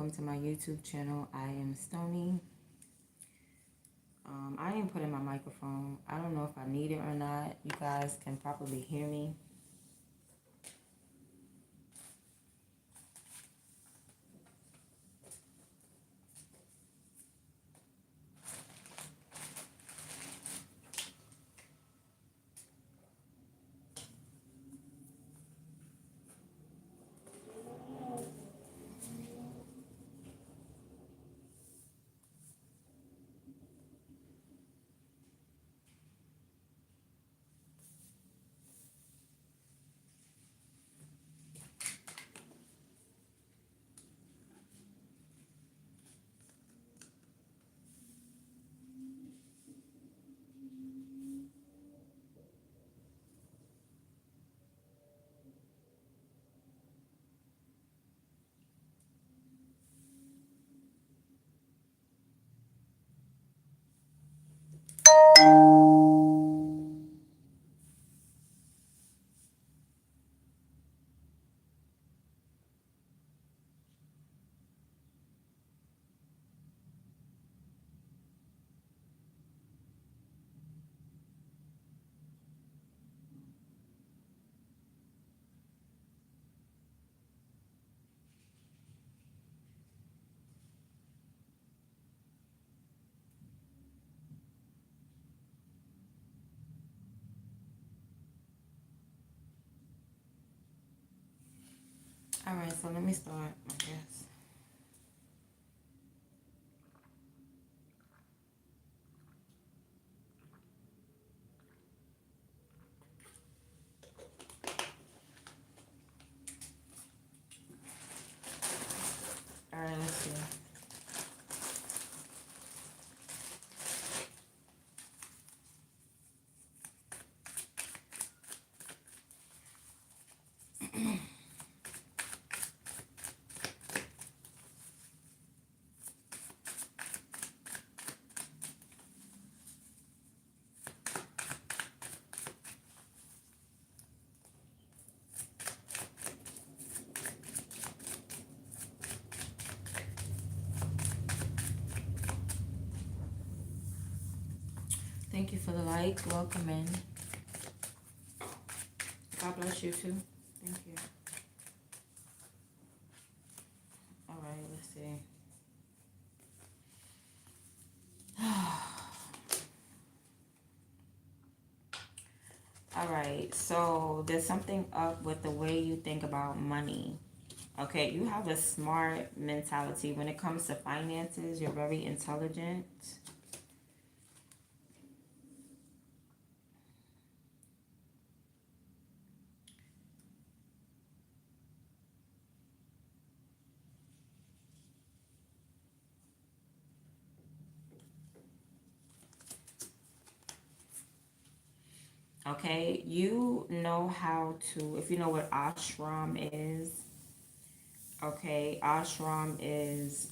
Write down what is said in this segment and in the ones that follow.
welcome to my YouTube channel. I am Stony. I didn't put in my microphone. I don't know if I need it or not. You guys can probably hear me. All right, so let me start, I guess. All right, let's see. Thank you for the like. Welcome in. God bless you too. Thank you. All right, let's see. All right, so there's something up with the way you think about money. Okay, you have a smart mentality when it comes to finances. You're very intelligent. Okay, you know how to, if you know what ashram is, okay, ashram is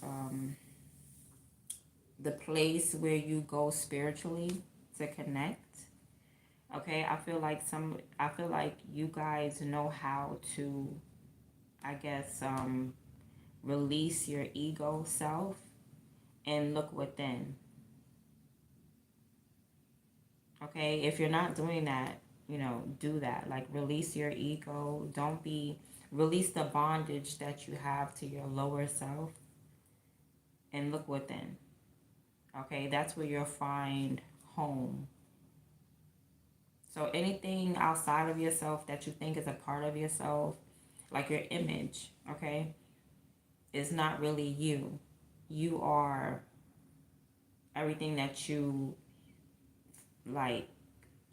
the place where you go spiritually to connect. Okay, I feel like you guys know how to, I guess, release your ego self and look within. Okay, if you're not doing that, do that. Like, release your ego. Release the bondage that you have to your lower self and look within. Okay, that's where you'll find home. So anything outside of yourself that you think is a part of yourself, like your image, okay, is not really you. You are everything that you, like,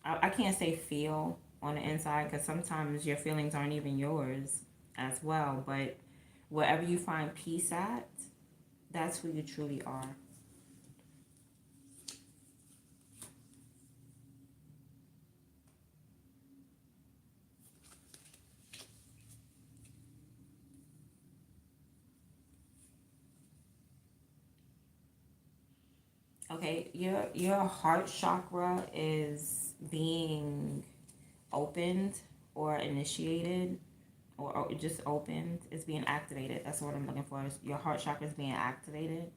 I can't say feel on the inside, because sometimes your feelings aren't even yours as well. But wherever you find peace at, that's who you truly are. Okay, your heart chakra is being opened or initiated. or it just opened. It's being activated. That's what I'm looking for. Your heart chakra is being activated.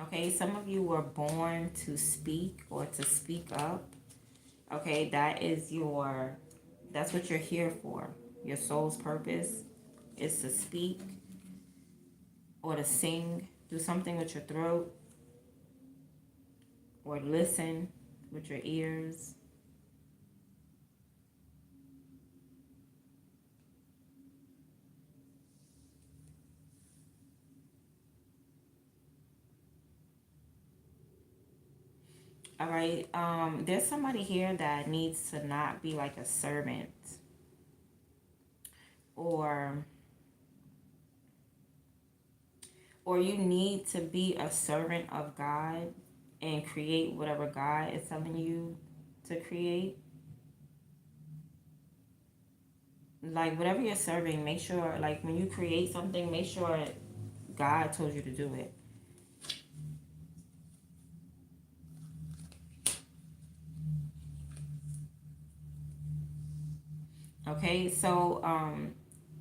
Okay, some of you were born to speak or to speak up. Okay, that's what you're here for. Your soul's purpose is to speak or to sing, do something with your throat, or listen with your ears. All right. There's somebody here that needs to not be like a servant, or you need to be a servant of God and create whatever God is telling you to create. Like whatever you're serving, make sure like when you create something, make sure God told you to do it. Okay, so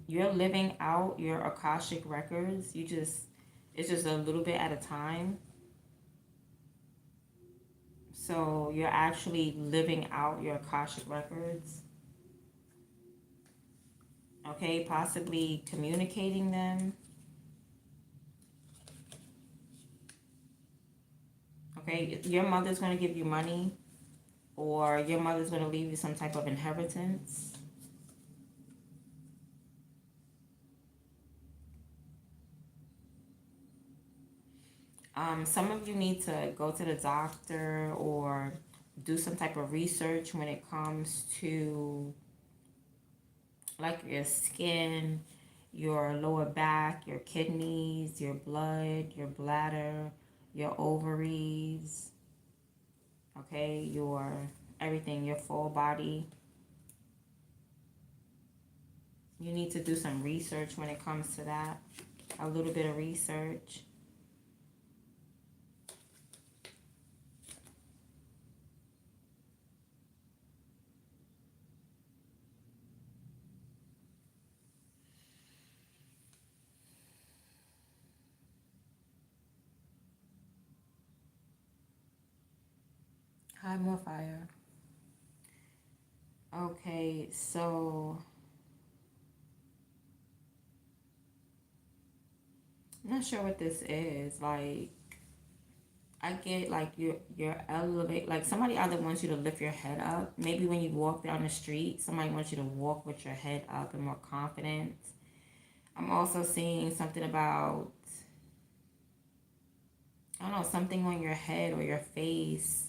you're living out your Akashic records. It's just a little bit at a time. So you're actually living out your Akashic records. Okay, possibly communicating them. Okay, your mother's going to give you money, or your mother's going to leave you some type of inheritance. Some of you need to go to the doctor or do some type of research when it comes to like your skin, your lower back, your kidneys, your blood, your bladder, your ovaries, okay, your everything, your full body. You need to do some research when it comes to that. A little bit of research. Hi, more fire. Okay, so I'm not sure what this is. Like I get like you're elevate like somebody either wants you to lift your head up. Maybe when you walk down the street, somebody wants you to walk with your head up and more confident. I'm also seeing something about I don't know, something on your head or your face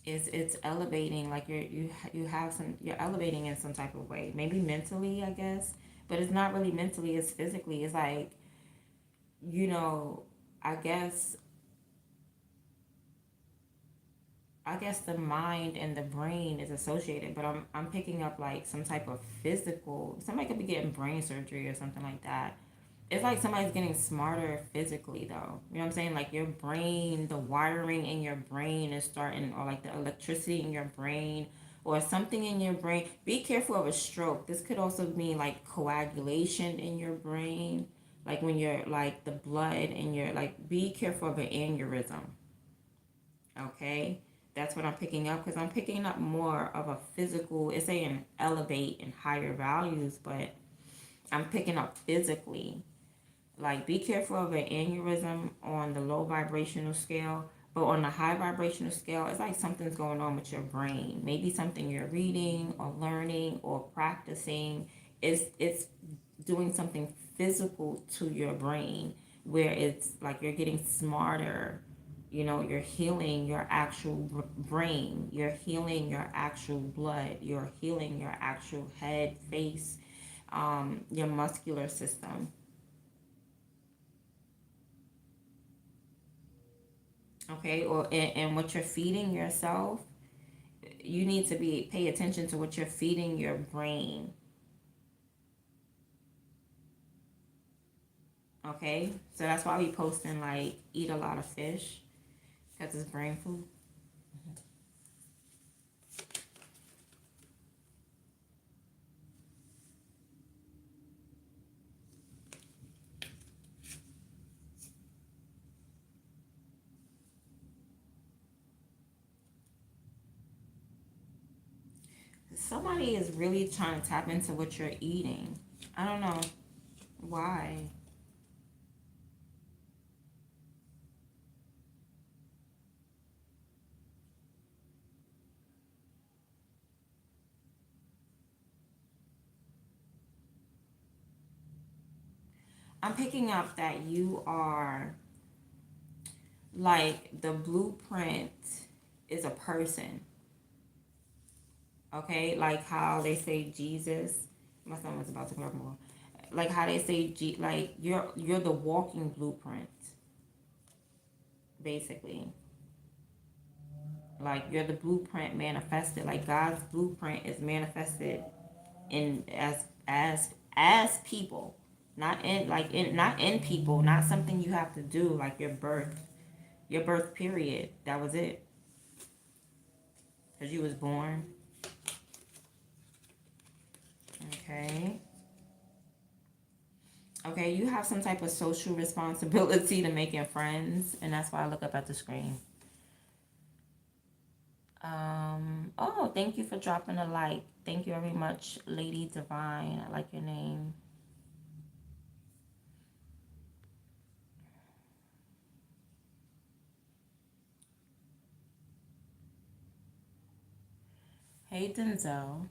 is it's elevating like you have some you're elevating in some type of way. Maybe mentally, I guess, but it's not really mentally, it's physically. It's like, you know, I guess I guess the mind and the brain is associated, but I'm picking up like some type of physical. Somebody could be getting brain surgery or something like that. It's like somebody's getting smarter physically, though. You know what I'm saying? Like your brain, the wiring in your brain is starting, or like the electricity in your brain, or something in your brain. Be careful of a stroke. This could also mean like coagulation in your brain, like when you're like the blood in your like. Be careful of an aneurysm. Okay, that's what I'm picking up because I'm picking up more of a physical. It's saying elevate and higher values, but I'm picking up physically. Like, be careful of an aneurysm on the low vibrational scale, but on the high vibrational scale, it's like something's going on with your brain. Maybe something you're reading or learning or practicing. It's doing something physical to your brain where it's like you're getting smarter. You know, you're healing your actual brain, you're healing your actual blood, you're healing your actual head, face, your muscular system. Okay, or and what you're feeding yourself, you need to be pay attention to what you're feeding your brain. Okay, so that's why we posting like eat a lot of fish because it's brain food. Somebody is really trying to tap into what you're eating. I don't know why. I'm picking up that you are like the blueprint is a person. Okay, like how they say Jesus. My son was about to come up more. Like how they say, like you're the walking blueprint, basically. Like you're the blueprint manifested. Like God's blueprint is manifested in as people, not in like in not in people, not something you have to do like your birth period. That was it, because you was born. Okay. Okay, you have some type of social responsibility to making friends, and that's why I look up at the screen. Oh, thank you for dropping a like. Thank you very much, Lady Divine. I like your name. Hey, Denzel.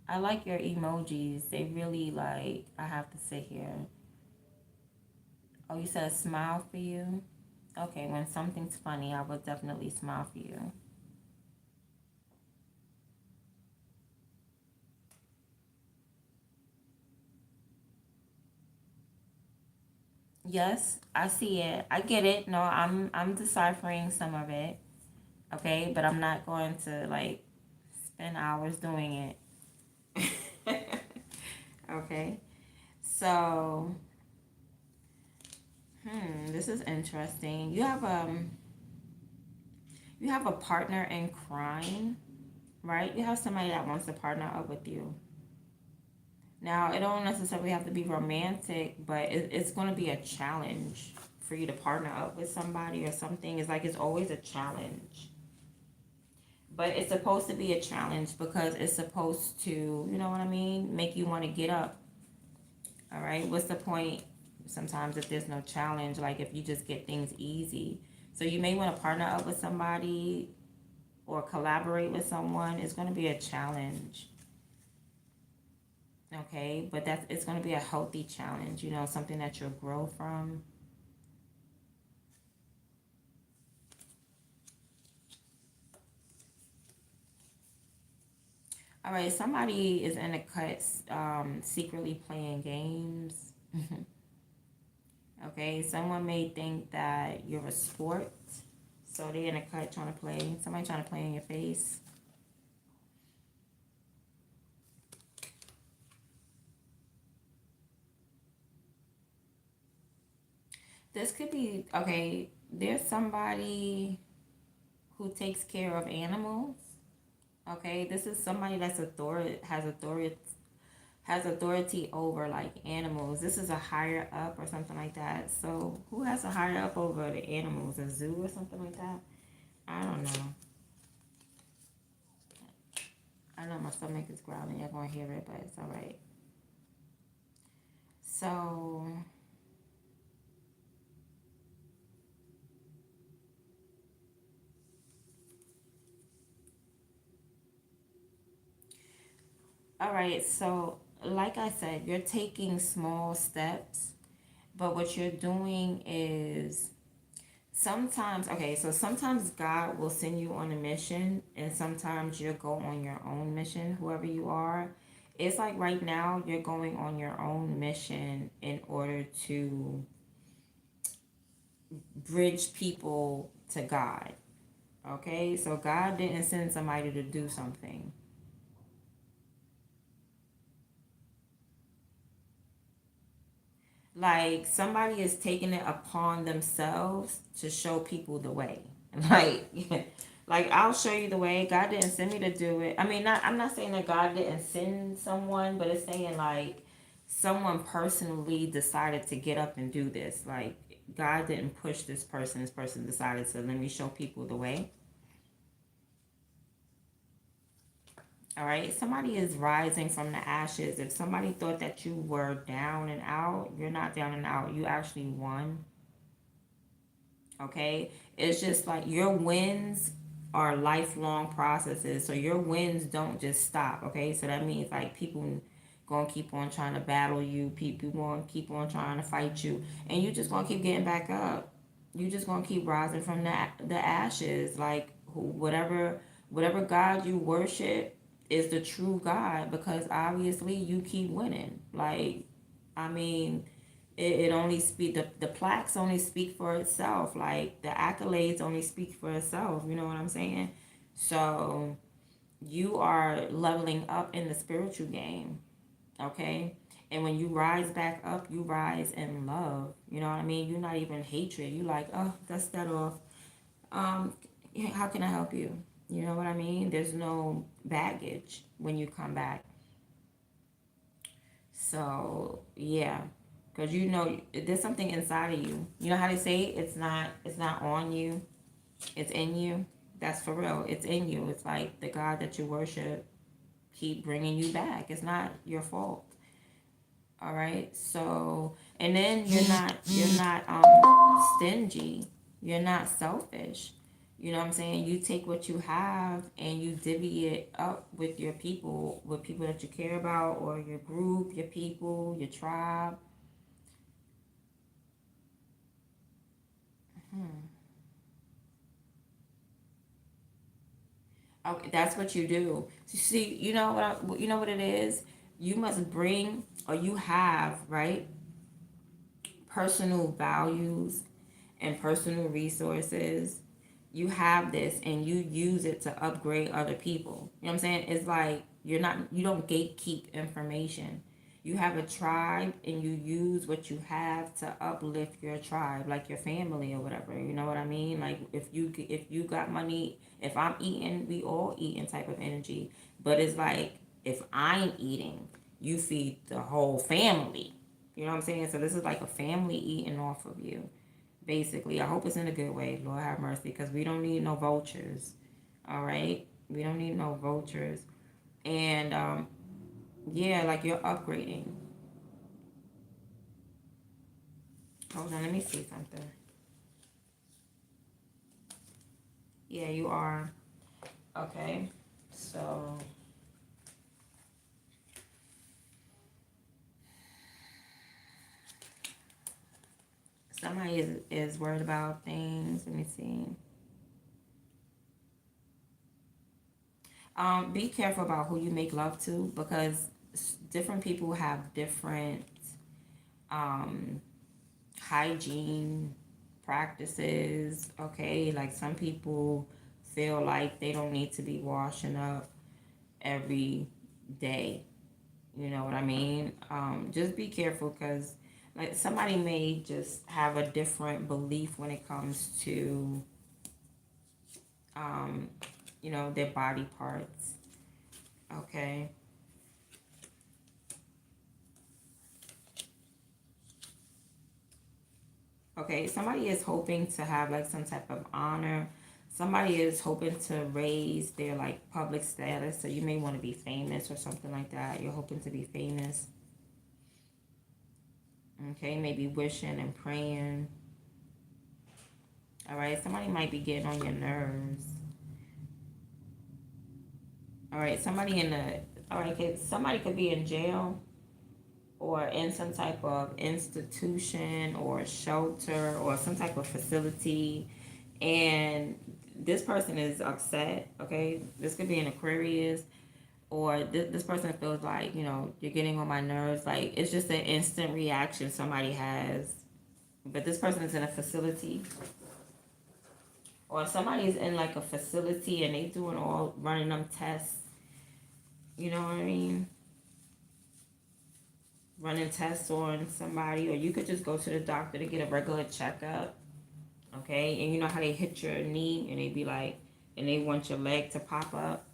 I like your emojis. They really like, I have to sit here. Oh, you said smile for you? Okay, when something's funny, I will definitely smile for you. Yes, I see it. I get it. No, I'm deciphering some of it. Okay, but I'm not going to like spend hours doing it. Okay. So, this is interesting. You have a partner in crime, right? You have somebody that wants to partner up with you. Now, it don't necessarily have to be romantic, but it's going to be a challenge for you to partner up with somebody or something. It's like it's always a challenge. But it's supposed to be a challenge because it's supposed to, you know what I mean, make you want to get up. All right. What's the point sometimes if there's no challenge, like if you just get things easy? So you may want to partner up with somebody or collaborate with someone. It's going to be a challenge. Okay, but that's it's going to be a healthy challenge, something that you'll grow from. All right, somebody is in the cuts, secretly playing games. Okay, someone may think that you're a sport, so they're in a cut trying to play. Somebody trying to play in your face. This could be okay. There's somebody who takes care of animals. Okay, this is somebody that's has authority over like animals. This is a higher up or something like that. So who has a higher up over the animals? A zoo or something like that? I don't know. I know my stomach is growling. You're gonna hear it, but it's all right. So, all right. So, like I said, you're taking small steps, but what you're doing is sometimes, okay, so sometimes God will send you on a mission, and sometimes you'll go on your own mission, whoever you are. It's like right now, you're going on your own mission in order to bridge people to God. Okay, so God didn't send somebody to do something. Like somebody is taking it upon themselves to show people the way. Like, like I'll show you the way. God didn't send me to do it. I mean, I'm not saying that God didn't send someone, but it's saying like someone personally decided to get up and do this. Like God didn't push this person. This person decided to let me show people the way. All right. Somebody is rising from the ashes. If somebody thought that you were down and out, you're not down and out. You actually won. Okay. It's just like your wins are lifelong processes. So your wins don't just stop. Okay. So that means like people gonna keep on trying to battle you. People gonna keep on trying to fight you, and you just gonna keep getting back up. You just gonna keep rising from the ashes. Like whatever God you worship is the true God, because obviously you keep winning. Like, I mean, it only speak the plaques only speak for itself. Like the accolades only speak for itself. You know what I'm saying? So you are leveling up in the spiritual game. Okay. And when you rise back up, you rise in love. You know what I mean? You're not even hatred. You like, oh, dust that off. Um, how can I help you? You know what I mean? There's no baggage when you come back. So yeah, because you know there's something inside of you. You know how they say it's not on you, it's in you. That's for real. It's in you. It's like the God that you worship keep bringing you back. It's not your fault. All right. So and then you're not stingy. You're not selfish. You know what I'm saying? You take what you have and you divvy it up with people that you care about, or your group, your people, your tribe. Hmm. Okay, that's what you do. See, you know what it is? You must bring, or you have, right? Personal values and personal resources. You have this and you use it to upgrade other people. You know what I'm saying? It's like you don't gatekeep information. You have a tribe and you use what you have to uplift your tribe, like your family or whatever. You know what I mean? Like if you got money, if I'm eating, we all eating type of energy. But it's like if I'm eating, you feed the whole family. You know what I'm saying? So this is like a family eating off of you, basically. I hope it's in a good way. Lord have mercy, because we don't need no vultures. All right, we don't need no vultures. And yeah, like you're upgrading. Hold on, let me see something. Yeah, you are. Okay, so somebody is worried about things. Let me see. Be careful about who you make love to, because different people have different um hygiene practices. Okay, like some people feel like they don't need to be washing up every day. You know what I mean? Just be careful, because like somebody may just have a different belief when it comes to um, their body parts. Okay. Okay, somebody is hoping to have like some type of honor. Somebody is hoping to raise their like public status. So you may want to be famous or something like that. You're hoping to be famous. Okay, maybe wishing and praying. All right, somebody might be getting on your nerves. All right, all right, okay, somebody could be in jail or in some type of institution or shelter or some type of facility, and this person is upset. Okay, this could be an Aquarius, or this person feels like, you're getting on my nerves. Like it's just an instant reaction somebody has, but this person is in a facility, or somebody's in like a facility and they doing all running them tests. You know what I mean? Running tests on somebody, or you could just go to the doctor to get a regular checkup. Okay, and you know how they hit your knee and they be like, and they want your leg to pop up.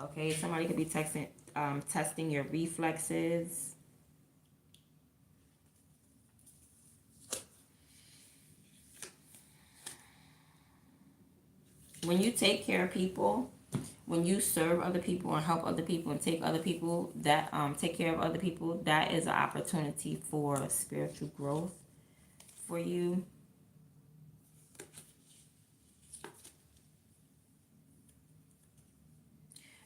Okay, somebody could be testing your reflexes. When you take care of people, when you serve other people and help other people and take other people, that take care of other people, that is an opportunity for spiritual growth for you.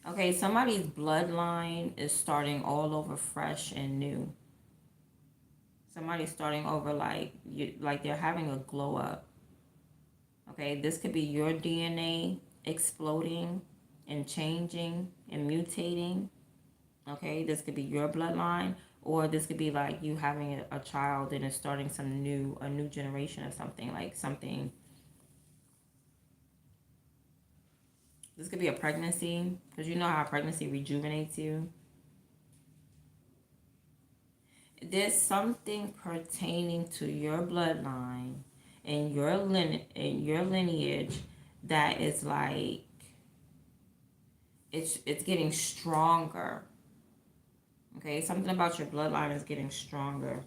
Okay, somebody's bloodline is starting all over fresh and new. Somebody's starting over like like they're having a glow up. Okay, this could be your DNA exploding and changing and mutating. Okay, this could be your bloodline, or this could be like you having a child and it's starting a new generation of something, like something. This could be a pregnancy, because you know how pregnancy rejuvenates you. There's something pertaining to your bloodline and your lineage that is like it's getting stronger. Okay, something about your bloodline is getting stronger.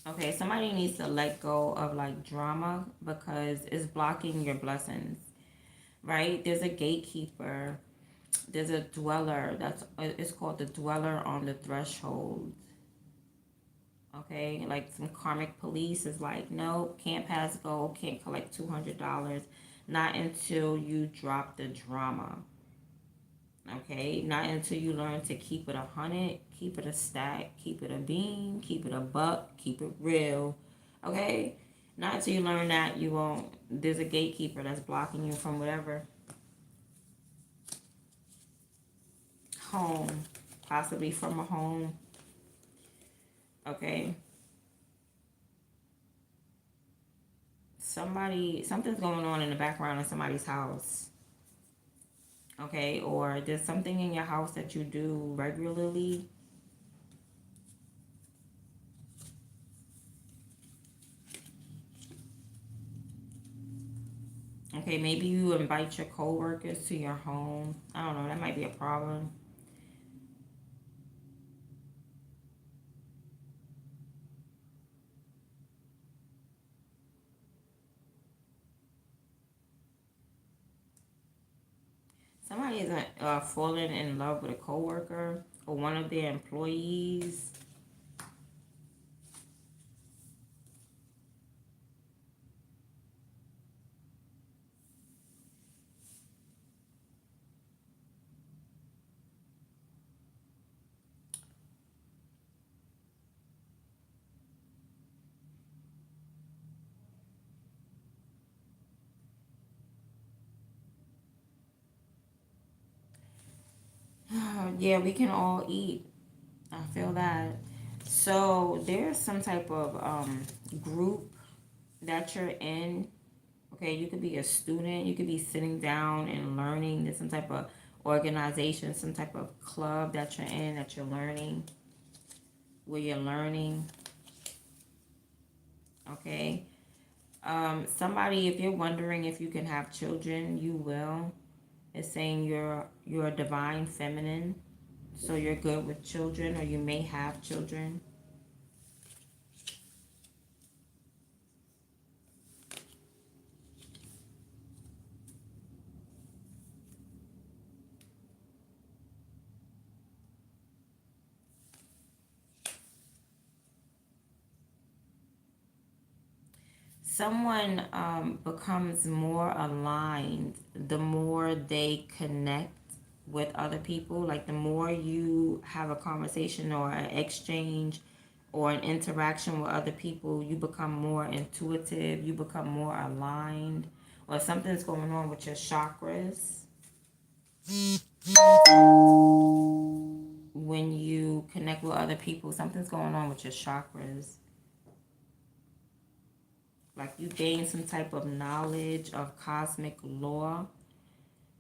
Okay, somebody needs to let go of like drama because it's blocking your blessings, right? There's a gatekeeper, there's a dweller, it's called the dweller on the threshold. Okay, like some karmic police is like, no, can't pass go, can't collect $200, not until you drop the drama. Okay, not until you learn to keep it 100, keep it a stack, keep it a bean, keep it a buck, keep it real. Okay, not until you learn that, you won't. There's a gatekeeper that's blocking you from whatever home, possibly from a home. Okay, something's going on in the background in somebody's house. Okay, or there's something in your house that you do regularly. Okay, maybe you invite your coworkers to your home. I don't know, that might be a problem. Somebody is falling in love with a coworker or one of their employees. Yeah, we can all eat. I feel that. So there's some type of group that you're in. Okay, you could be a student. You could be sitting down and learning. There's some type of organization, some type of club that you're in, that you're learning, where you're learning. Okay. Somebody, if you're wondering if you can have children, you will. It's saying you're a divine feminine, so you're good with children, or you may have children. Someone becomes more aligned the more they connect with other people. Like the more you have a conversation or an exchange or an interaction with other people, you become more intuitive, you become more aligned, or something's going on with your chakras when you connect with other people. Something's going on with your chakras. Like you gain some type of knowledge of cosmic law,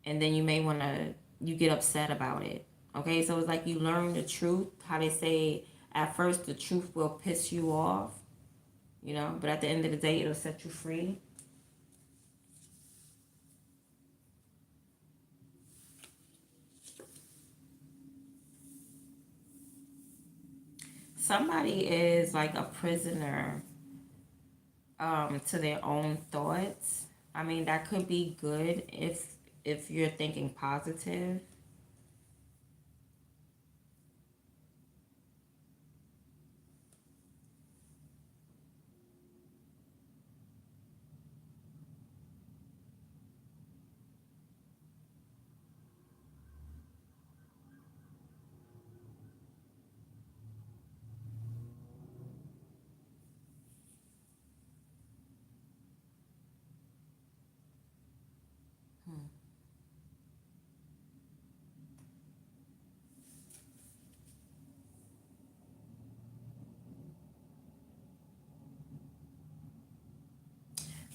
and then you may want to, you get upset about it. Okay, so it's like you learn the truth. How they say, at first the truth will piss you off, you know, but at the end of the day, it'll set you free. somebody is like a prisoner to their own thoughts. I mean, that could be good if you're thinking positive. Hmm.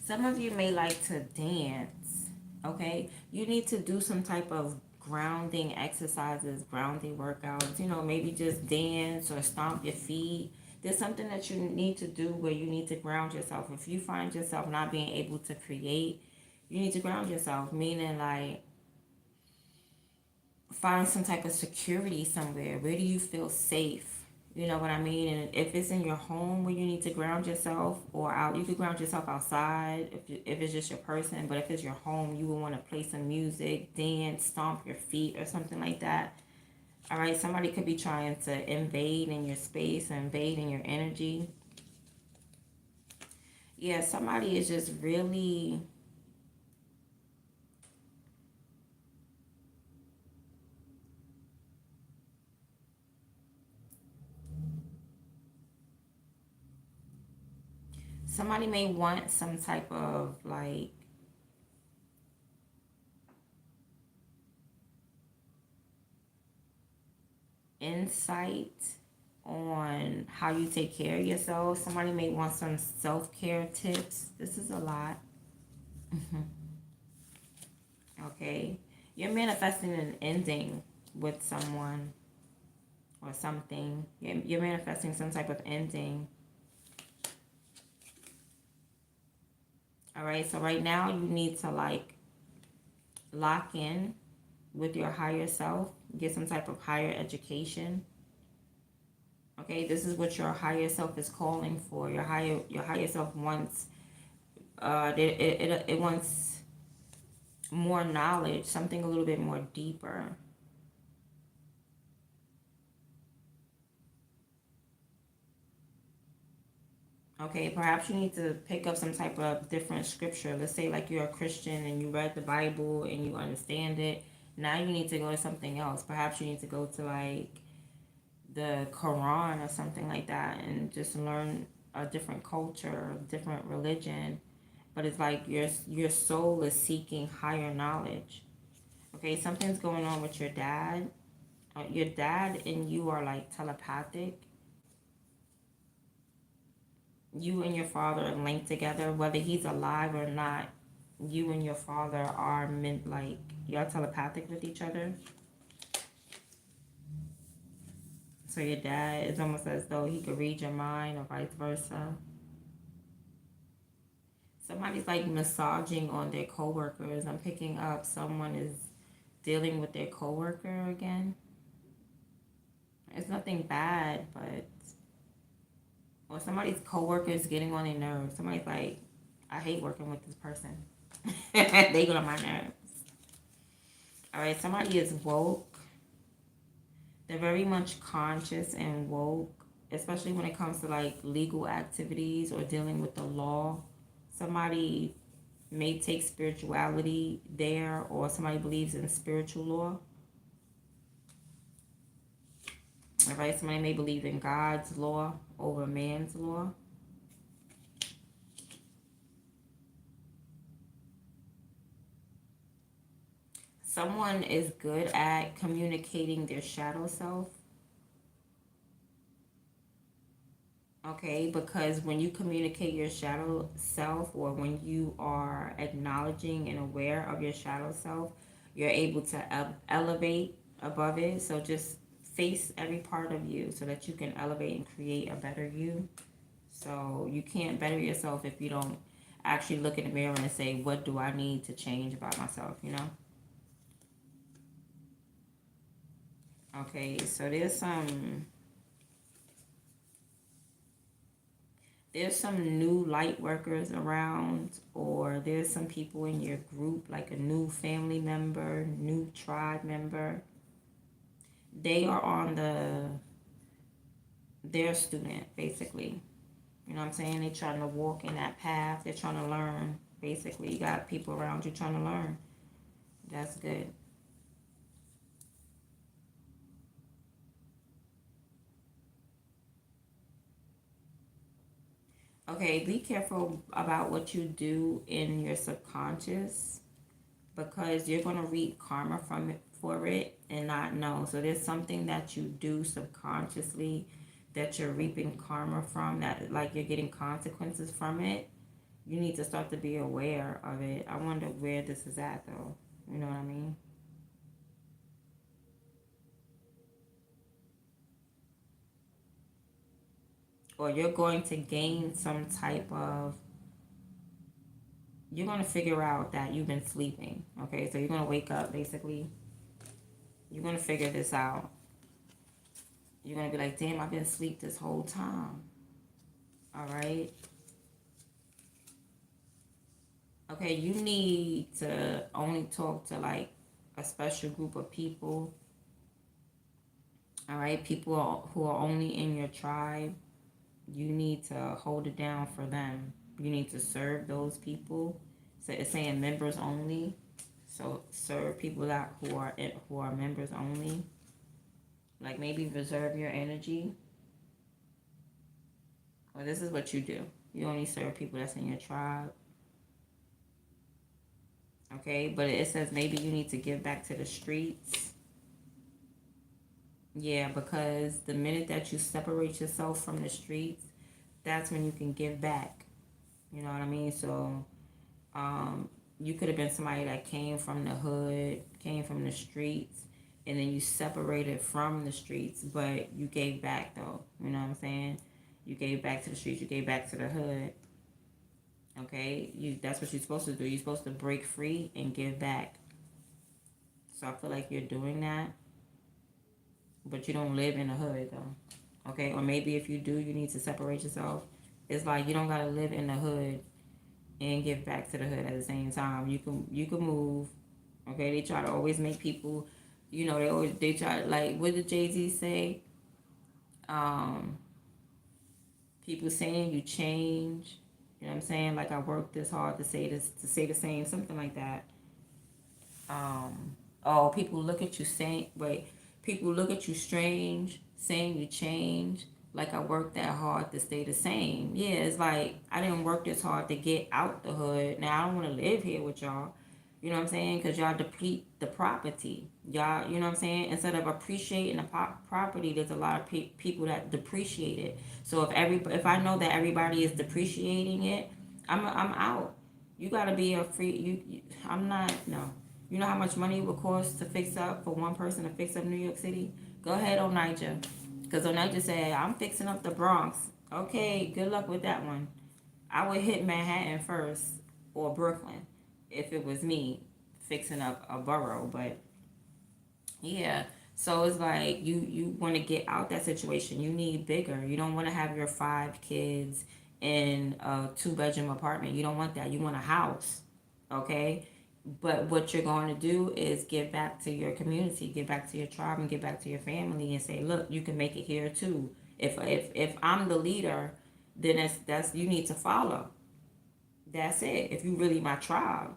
Some of you may like to dance, okay? You need to do some type of grounding exercises, grounding workouts, maybe just dance or stomp your feet. There's something that you need to do where you need to ground yourself. If you find yourself not being able to create, you need to ground yourself, meaning like find some type of security somewhere. Where do you feel safe? You know what I mean? And if it's in your home where you need to ground yourself, or out, you could ground yourself outside if it's just your person. But if it's your home, you would want to play some music, dance, stomp your feet, or something like that. All right, somebody could be trying to invade in your space, invade in your energy. Yeah, somebody is just really somebody may want some type of like insight on how you take care of yourself. Somebody may want some self-care tips. This is a lot. Okay. You're manifesting an ending with someone or something. You're manifesting some type of ending. All right. So right now you need to like lock in with your higher self, get some type of higher education. Okay, this is what your higher self is calling for. Your higher self wants it wants more knowledge, something a little bit more deeper. Okay, perhaps you need to pick up some type of different scripture. Let's say like you're a Christian and you read the Bible and you understand it. Now you need to go to something else. Perhaps you need to go to like the Quran or something like that and just learn a different culture, a different religion. But it's like your soul is seeking higher knowledge. Okay, something's going on with your dad. Your dad and you are like telepathic. You and your father are linked together, whether he's alive or not. You and your father are meant like you're telepathic with each other. So your dad is almost as though he could read your mind or vice versa. Somebody's like massaging on their coworkers. I'm picking up someone is dealing with their coworker again. It's nothing bad, but or somebody's coworker is getting on their nerves. Somebody's like, I hate working with this person. They get on my nerves. All right, somebody is woke. They're very much conscious and woke, especially when it comes to like legal activities or dealing with the law. Somebody may take spirituality there, or somebody believes in spiritual law. All right, somebody may believe in God's law over man's law. Someone is good at communicating their shadow self. Okay, because when you communicate your shadow self, or when you are acknowledging and aware of your shadow self, you're able to elevate above it. So just face every part of you so that you can elevate and create a better you. So you can't better yourself if you don't actually look in the mirror and say, what do I need to change about myself? Okay, so there's some there's some new light workers around, or there's some people in your group, like a new family member, new tribe member. They are on their student, basically. You know what I'm saying? They're trying to walk in that path. They're trying to learn. Basically, you got people around you trying to learn. That's good. Okay, be careful about what you do in your subconscious, because you're going to reap karma from it for it and not know. So there's something that you do subconsciously that you're reaping karma from, that like you're getting consequences from it. You need to start to be aware of it. I wonder where this is at though. You know what I mean? Or you're going to gain some type of, you're going to figure out that you've been sleeping. Okay, so you're going to wake up basically. You're going to figure this out. You're going to be like, damn, I've been asleep this whole time. All right. Okay, you need to only talk to like a special group of people. All right, people who are only in your tribe. You need to hold it down for them. You need to serve those people. So it's saying members only. So serve people that who are members only. Like maybe reserve your energy. Well, this is what you do. You only serve people that's in your tribe. Okay, but it says maybe you need to give back to the streets. Yeah, because the minute that you separate yourself from the streets, that's when you can give back. You know what I mean? So, you could have been somebody that came from the hood, came from the streets, and then you separated from the streets, but you gave back though. You know what I'm saying? You gave back to the streets, you gave back to the hood. Okay? That's what you're supposed to do. You're supposed to break free and give back. So I feel like you're doing that, but you don't live in the hood though. Okay? Or maybe if you do, you need to separate yourself. It's like you don't gotta live in the hood and give back to the hood at the same time. You can move. Okay, they try to always make people, they try, like, what did Jay-Z say? Um, People saying you change. You know what I'm saying? Like, I worked this hard to say this, to say the same, something like that. Oh, people look at you saying, wait, people look at you strange, saying you change. Like, I worked that hard to stay the same. Yeah, it's like I didn't work this hard to get out the hood. Now I don't want to live here with y'all. You know what I'm saying? Because y'all deplete the property. Y'all, you know what I'm saying? Instead of appreciating the property, there's a lot of people that depreciate it. So if I know that everybody is depreciating it, I'm out. You gotta be a free. I'm not. No. You know how much money it would cost to fix up, for one person to fix up New York City? Go ahead, Onija. Because Onija said, I'm fixing up the Bronx. Okay, good luck with that one. I would hit Manhattan first, or Brooklyn, if it was me fixing up a borough. But yeah, so it's like you want to get out that situation. You need bigger. You don't want to have your 5 kids in a 2-bedroom apartment. You don't want that. You want a house. Okay? But what you're going to do is give back to your community, give back to your tribe, and give back to your family, and say, look, you can make it here too. If I'm the leader, then that's you need to follow. That's it. If you really my tribe,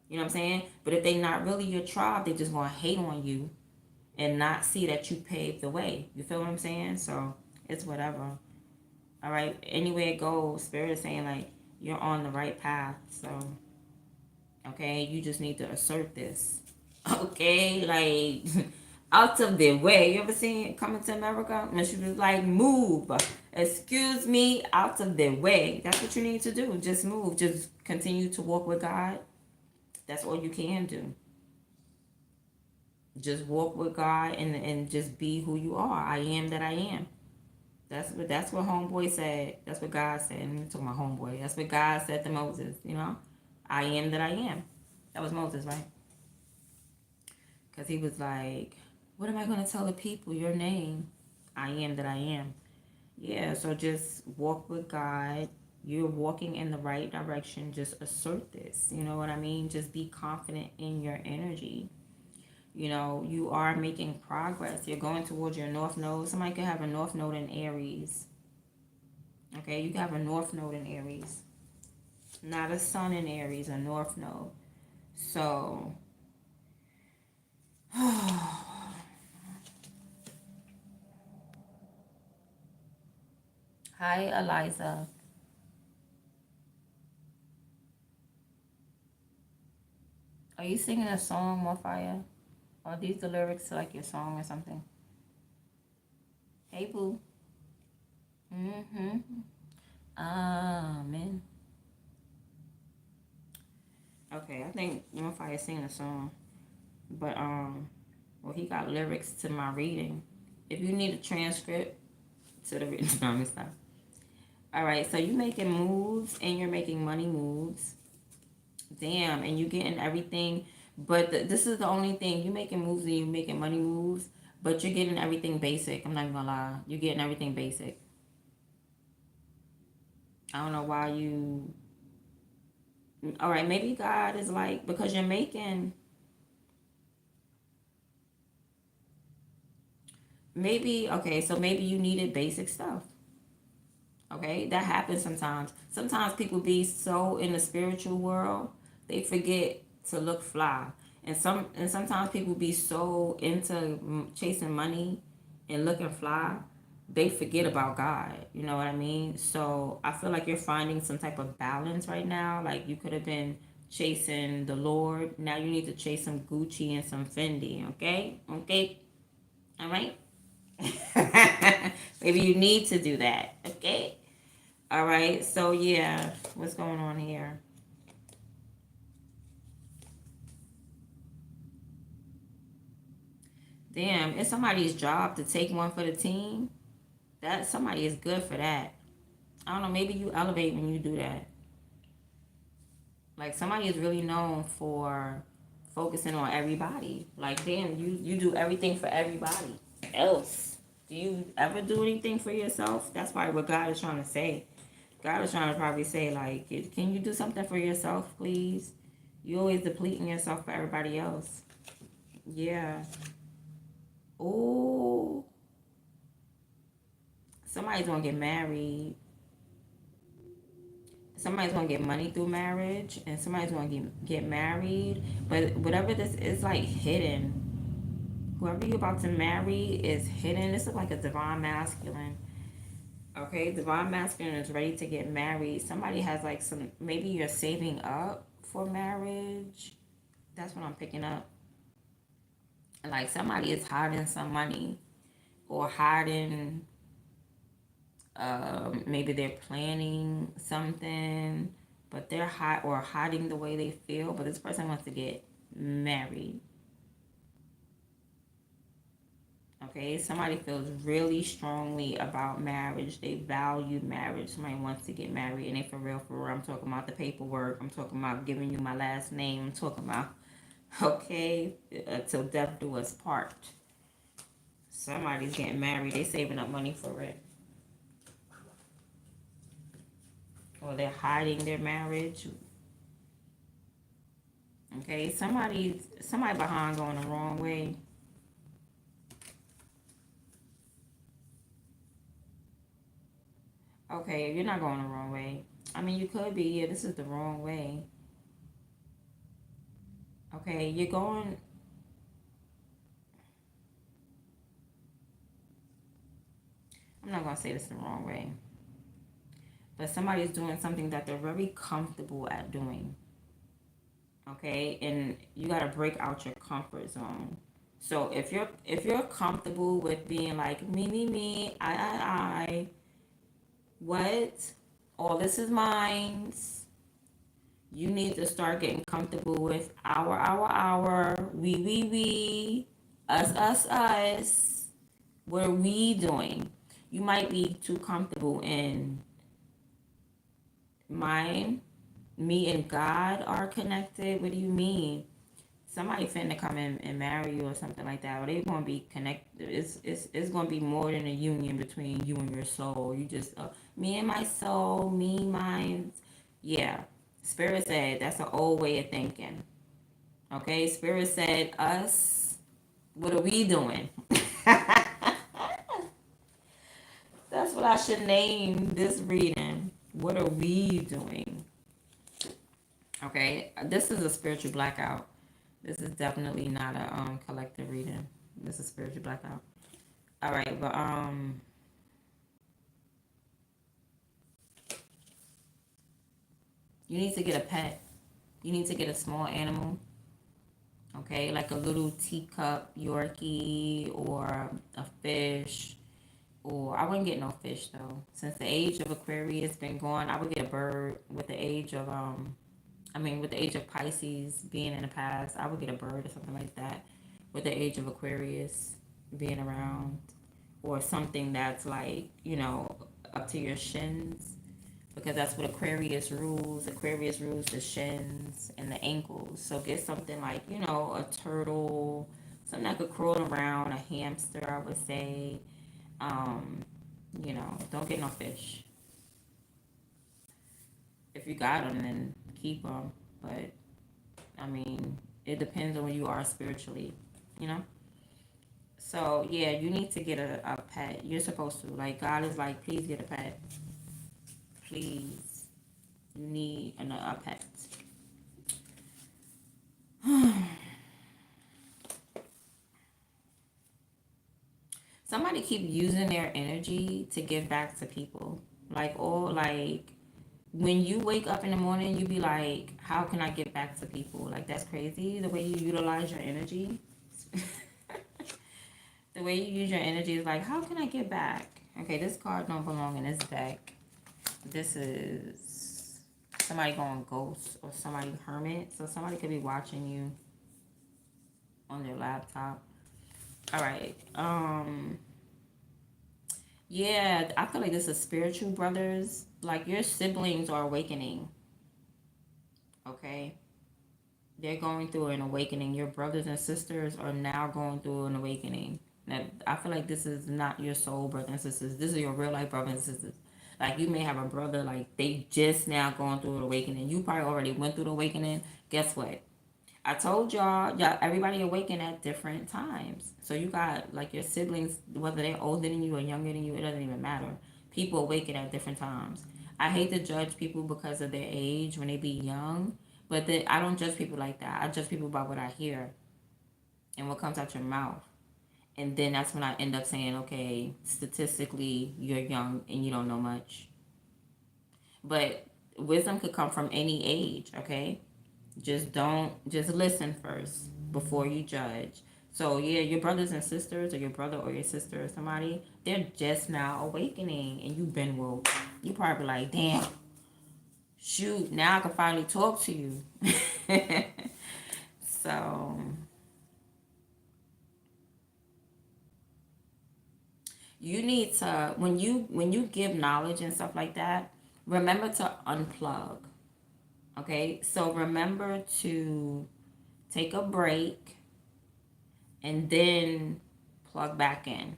you know what I'm saying. But if they not really your tribe, they just gonna hate on you and not see that you paved the way. You feel what I'm saying? So it's whatever. All right. Anywhere it goes, Spirit is saying like you're on the right path. So okay, you just need to assert this. Okay, like out of their way. You ever seen Coming to America? And she was like, move. Excuse me, out of their way. That's what you need to do. Just move. Just continue to walk with God. That's all you can do. Just walk with God and just be who you are. I am that I am. That's what homeboy said. That's what God said. I'm talking about homeboy. That's what God said to Moses. I am that I am. That was Moses, right? Because he was like, what am I going to tell the people? Your name. I am that I am. Yeah, so just walk with God. You're walking in the right direction. Just assert this. You know what I mean? Just be confident in your energy. You know, you are making progress. You're going towards your north node. Somebody could have a north node in Aries. Okay, you can have a north node in Aries. Not a sun in Aries, a north node. So, hi, Eliza. Are you singing a song, More Fire? Are these the lyrics to like your song or something? Hey, boo. Mm-hmm. Amen. Okay, I think More Fire is singing a song. But, well, he got lyrics to my reading. If you need a transcript to the reading, no, I'm stop. All right, so you making moves and you're making money moves. Damn, and you getting everything. But this is the only thing. You making moves and you making money moves, but you're getting everything basic. I'm not even gonna lie. You're getting everything basic. I don't know why you. All right, maybe God is like, because you're making. Maybe, okay, so maybe you needed basic stuff. Okay, that happens sometimes. Sometimes people be so in the spiritual world, they forget to look fly. And sometimes people be so into chasing money and looking fly, they forget about God. You know what I mean? So I feel like you're finding some type of balance right now. Like you could have been chasing the Lord. Now you need to chase some Gucci and some Fendi. Okay? Okay? All right? Maybe you need to do that. Okay? All right, so yeah, what's going on here? Damn, it's somebody's job to take one for the team. That somebody is good for that. I don't know, maybe you elevate when you do that. Like somebody is really known for focusing on everybody. Like damn, you do everything for everybody else. Do you ever do anything for yourself? That's probably what God is trying to say. God is trying to probably say like, can you do something for yourself, please? You always depleting yourself for everybody else. Yeah. Oh, somebody's gonna get married. Somebody's gonna get money through marriage, and somebody's gonna get married. But whatever this is, like hidden. Whoever you're about to marry is hidden. This is like a divine masculine. Okay, divine masculine is ready to get married. Somebody has like some. Maybe you're saving up for marriage. That's what I'm picking up. Like somebody is hiding some money or hiding. Maybe they're planning something, but they're hiding the way they feel. But this person wants to get married. Okay, somebody feels really strongly about marriage. They value marriage. Somebody wants to get married, and they for real, for real. I'm talking about the paperwork. I'm talking about giving you my last name. I'm talking about okay, till death do us part. Somebody's getting married. They saving up money for it, or they're hiding their marriage. Okay, somebody behind going the wrong way. Okay, you're not going the wrong way. I mean, you could be. Yeah, this is the wrong way. Okay, you're going. I'm not gonna say this the wrong way, but somebody's doing something that they're very comfortable at doing. Okay, and you gotta break out your comfort zone. So if you're comfortable with being like me, I, what? All this is mine. You need to start getting comfortable with our, we, us. What are we doing? You might be too comfortable in mine. Me and God are connected. What do you mean? somebody finna come in and marry you or something like that, or they gonna be connected. It's gonna be more than a union between you and your soul. You just me and my soul, me, mine. Yeah, Spirit said that's an old way of thinking. Okay, Spirit said us. What are we doing? That's what I should name this reading. What are we doing? Okay, this is a spiritual blackout. This is definitely not a collective reading. This is spiritual blackout. All right, but you need to get a pet. You need to get a small animal. Okay, like a little teacup Yorkie or a fish. Or I wouldn't get no fish though. Since the age of Aquarius been gone, I would get a bird. With the age of with the age of Pisces being in the past, I would get a bird or something like that. With the age of Aquarius being around, or something that's like, up to your shins, because that's what Aquarius rules. Aquarius rules the shins and the ankles. So get something like, a turtle, something that could crawl around, a hamster, I would say. Um, don't get no fish. If you got them, then keep them. But I mean, it depends on where you are spiritually, you know. So yeah, you need to get a pet. You're supposed to. Like, God is like, please get a pet. Please, you need a pet. Somebody keep using their energy to give back to people. Like when you wake up in the morning, you be like, how can I give back to people? Like, that's crazy the way you utilize your energy. The way you use your energy is like, how can I give back? Okay, this card don't belong in this deck. This is somebody going ghost or somebody hermit. So somebody could be watching you on their laptop. All right. Yeah, I feel like this is spiritual brothers. Like, your siblings are awakening. Okay? They're going through an awakening. Your brothers and sisters are now going through an awakening. Now, I feel like this is not your soul brothers and sisters. This is your real life brothers and sisters. Like, you may have a brother, like, they just now going through an awakening. You probably already went through the awakening. Guess what? I told y'all, everybody awaken at different times. So you got, like, your siblings, whether they're older than you or younger than you, it doesn't even matter. People awaken at different times. I hate to judge people because of their age when they be young, but I don't judge people like that. I judge people by what I hear and what comes out your mouth. And then that's when I end up saying, okay, statistically, you're young and you don't know much. But wisdom could come from any age, okay? Just listen first before you judge. So yeah, your brothers and sisters, or your brother or your sister or somebody, they're just now awakening and you've been woke. You probably like, damn, shoot, now I can finally talk to you. So you need to, when you give knowledge and stuff like that, remember to unplug. Okay? So remember to take a break and then plug back in.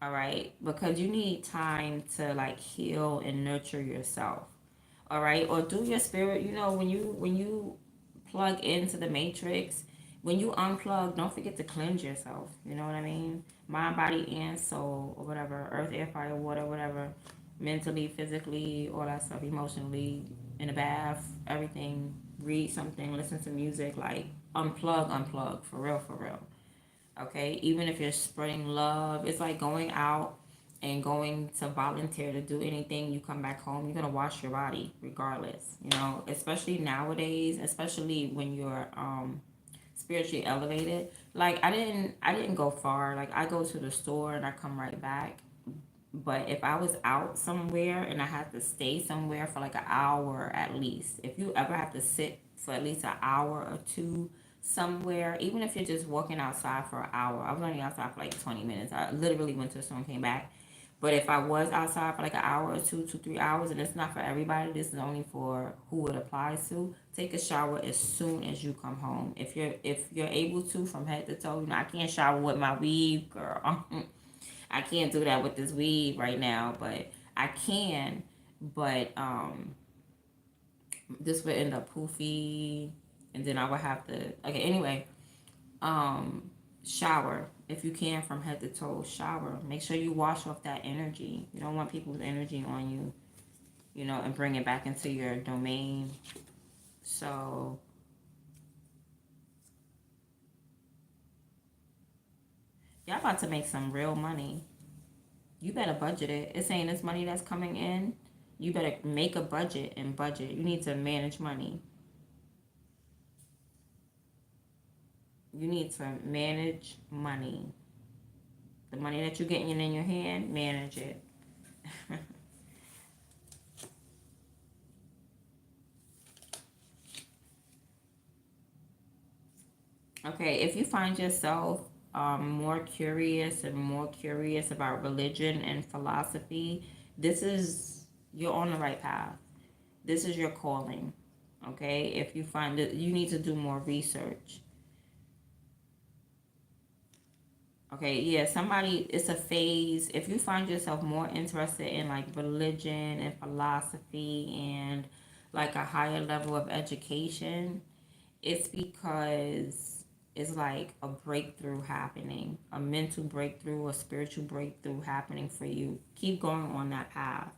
All right? Because you need time to like heal and nurture yourself. All right? Or do your spirit, when you plug into the matrix, when you unplug, don't forget to cleanse yourself. You know what I mean? Mind, body, and soul, or whatever. Earth, air, fire, water, whatever. Mentally, physically, all that stuff. Emotionally, in a bath, everything. Read something, listen to music. Like, unplug. For real, for real. Okay? Even if you're spreading love, it's like going out and going to volunteer to do anything. You come back home, you're gonna wash your body regardless, especially nowadays, especially when you're spiritually elevated. Like, I didn't go far. Like, I go to the store and I come right back. But if I was out somewhere and I had to stay somewhere for like an hour at least, if you ever have to sit for at least an hour or two somewhere, even if you're just walking outside for an hour, I was only outside for like 20 minutes. I literally went to the store and came back. But if I was outside for like an hour or 2 to 3 hours, and it's not for everybody, this is only for who it applies to. Take a shower as soon as you come home. If you're able to, from head to toe. I can't shower with my weave, girl. I can't do that with this weave right now, but I can. But this would end up poofy, and then I would have to. Okay, anyway, shower if you can from head to toe. Shower. Make sure you wash off that energy. You don't want people's energy on you, and bring it back into your domain. So y'all about to make some real money. You better budget it. It's saying this money that's coming in. You better make a budget and budget. You need to manage money. You need to manage money. The money that you're getting in your hand, manage it. Okay, if you find yourself more curious and more curious about religion and philosophy, you're on the right path. This is your calling. Okay, if you find that you need to do more research. Okay, yeah, it's a phase. If you find yourself more interested in like religion and philosophy and like a higher level of education, it's because it's like a breakthrough happening, a mental breakthrough, a spiritual breakthrough happening for you. Keep going on that path.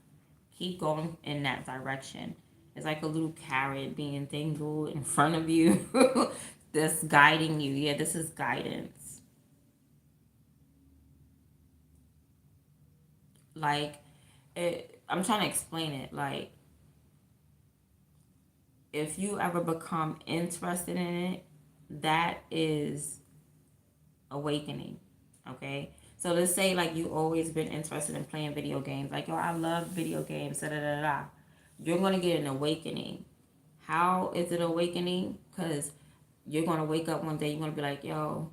Keep going in that direction. It's like a little carrot being dangled in front of you that's guiding you. Yeah, this is guidance. Like, I'm trying to explain it. Like, if you ever become interested in it, that is awakening. Okay, so let's say like you always been interested in playing video games, like, yo, I love video games, da da da da. You're gonna get an awakening. How is it awakening? Because you're gonna wake up one day, you're gonna be like, yo,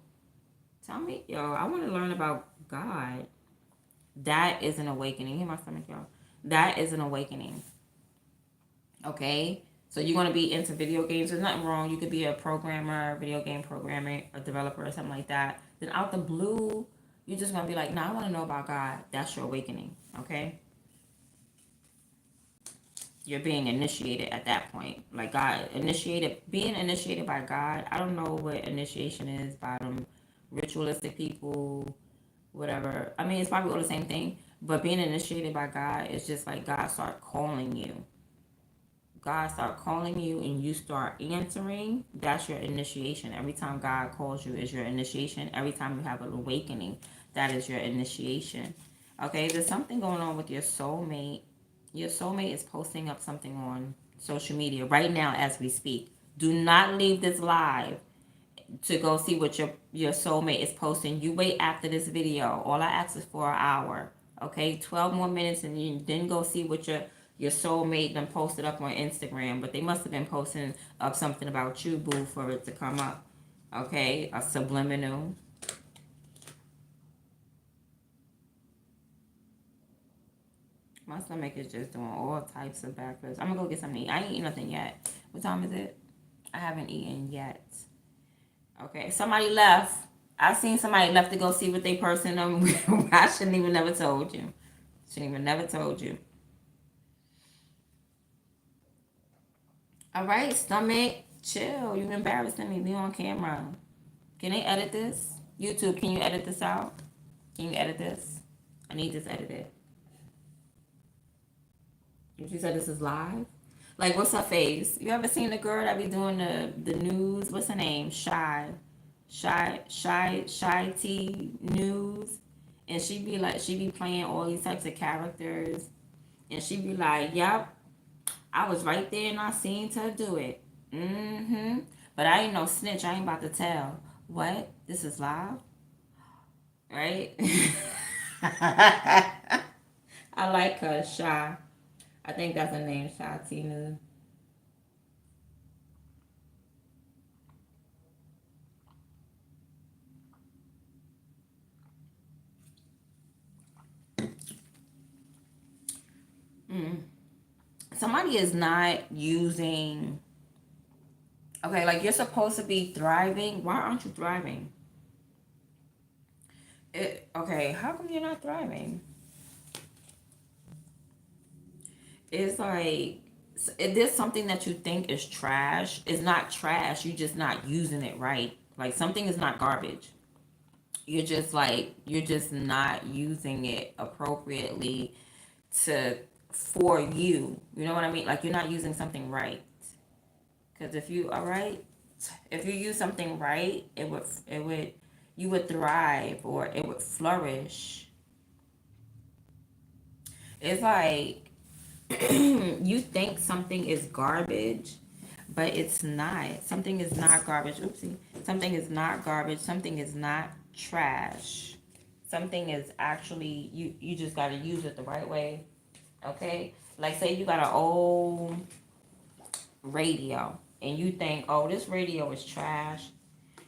tell me, yo, I want to learn about God. That is an awakening. Hear my stomach, y'all. That is an awakening. Okay, so you're going to be into video games. There's nothing wrong. You could be a programmer, video game programmer, a developer, or something like that. Then out the blue, you're just going to be like, nah, I want to know about God. That's your awakening. Okay, you're being initiated at that point. Like God initiated, being initiated by God. I don't know what initiation is by them ritualistic people, whatever. I mean, it's probably all the same thing. But being initiated by God is just like God start calling you. God start calling you and you start answering, that's your initiation. Every time God calls you is your initiation. Every time you have an awakening, that is your initiation. Okay, there's something going on with your soulmate. Your soulmate is posting up something on social media right now as we speak. Do not leave this live to go see what your soulmate is posting. You wait after this video. All I ask is for an hour. Okay, 12 more minutes, and you then go see what your soulmate done posted up on Instagram. But they must have been posting up something about you, boo, for it to come up. Okay, a subliminal. My stomach is just doing all types of backflips. I'm gonna go get something to eat. I ain't eaten nothing yet. What time is it? I haven't eaten yet. Okay, somebody left. I seen somebody left to go see what they person. I shouldn't even never told you. Shouldn't even never told you. All right, stomach, chill. You embarrassing me. Be on camera. Can they edit this? YouTube, can you edit this out? Can you edit this? I need this edited. You said this is live? Like, what's her face? You ever seen the girl that be doing the news? What's her name? Shy T News. And she be playing all these types of characters. And she be like, yep, I was right there and I seen her do it. Mm-hmm. But I ain't no snitch. I ain't about to tell. What? This is live? Right? I like her, Shy. I think that's her name, Shy T News. somebody is not using, okay, like you're supposed to be thriving. Why aren't you thriving? Okay, how come you're not thriving? It's like, if there's something that you think is trash, it's not trash. You're just not using it right. Like something is not garbage. You're just not using it appropriately to for you. You know what I mean? Like you're not using something right. Because if you all right, if you use something right, it would you would thrive or it would flourish. It's like you think something is garbage, but it's not. Something is not garbage. Oopsie. Something is not garbage. Something is not trash. Something is actually you just got to use it the right way. Okay? Like say you got an old radio and you think, "Oh, this radio is trash.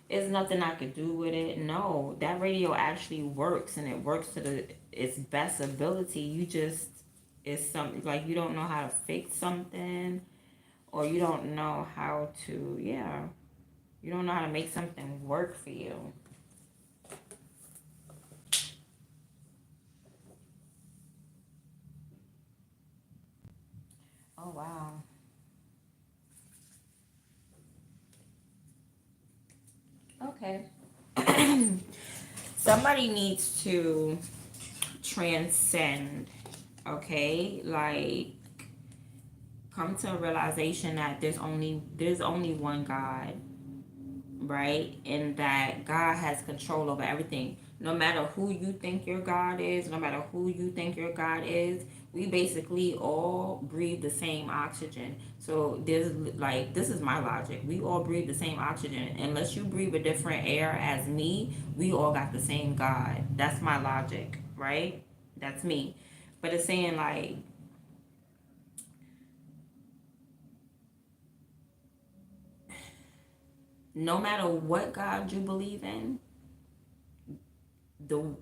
There's nothing I could do with it." No, that radio actually works and it works to its best ability. You just it's something like you don't know how to fix something or you don't know how to, yeah, you don't know how to make something work for you. Oh wow. Okay. Somebody needs to transcend, okay? Like come to a realization that there's only one God, right? And that God has control over everything. No matter who you think your God is, no matter who you think your God is, we basically all breathe the same oxygen. So there's like this is my logic. We all breathe the same oxygen. Unless you breathe a different air as me, we all got the same God. That's my logic, right? That's me. But it's saying like no matter what God you believe in,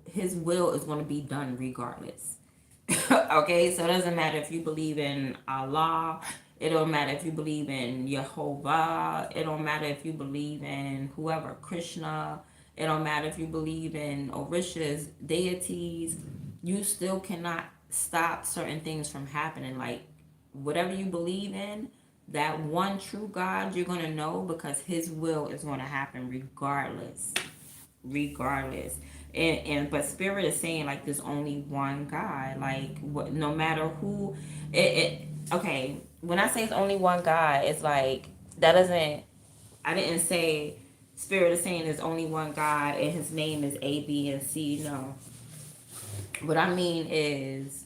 his will is going to be done regardless. Okay, so it doesn't matter if you believe in Allah. It don't matter if you believe in Jehovah. It don't matter if you believe in whoever, Krishna. It don't matter if you believe in Orishas, deities. You still cannot stop certain things from happening. Like whatever you believe in, that one true God you're gonna know because His will is gonna happen regardless. And but spirit is saying like there's only one God. Like what, no matter who it okay, when I say it's only one God, it's like that doesn't, I didn't say spirit is saying there's only one God and his name is A, B, and C. No. What I mean is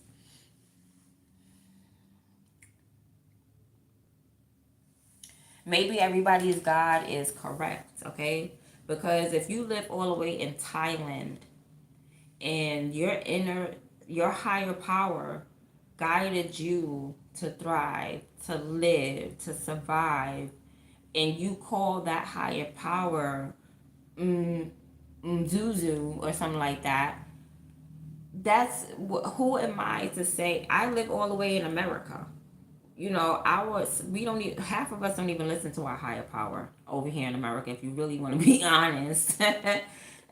maybe everybody's God is correct, okay? Because if you live all the way in Thailand and your higher power guided you to thrive, to live, to survive, and you call that higher power Mzuzu or something like that, that's who am I to say? I live all the way in America. You know, we don't need, half of us don't even listen to our higher power over here in America, if you really want to be honest.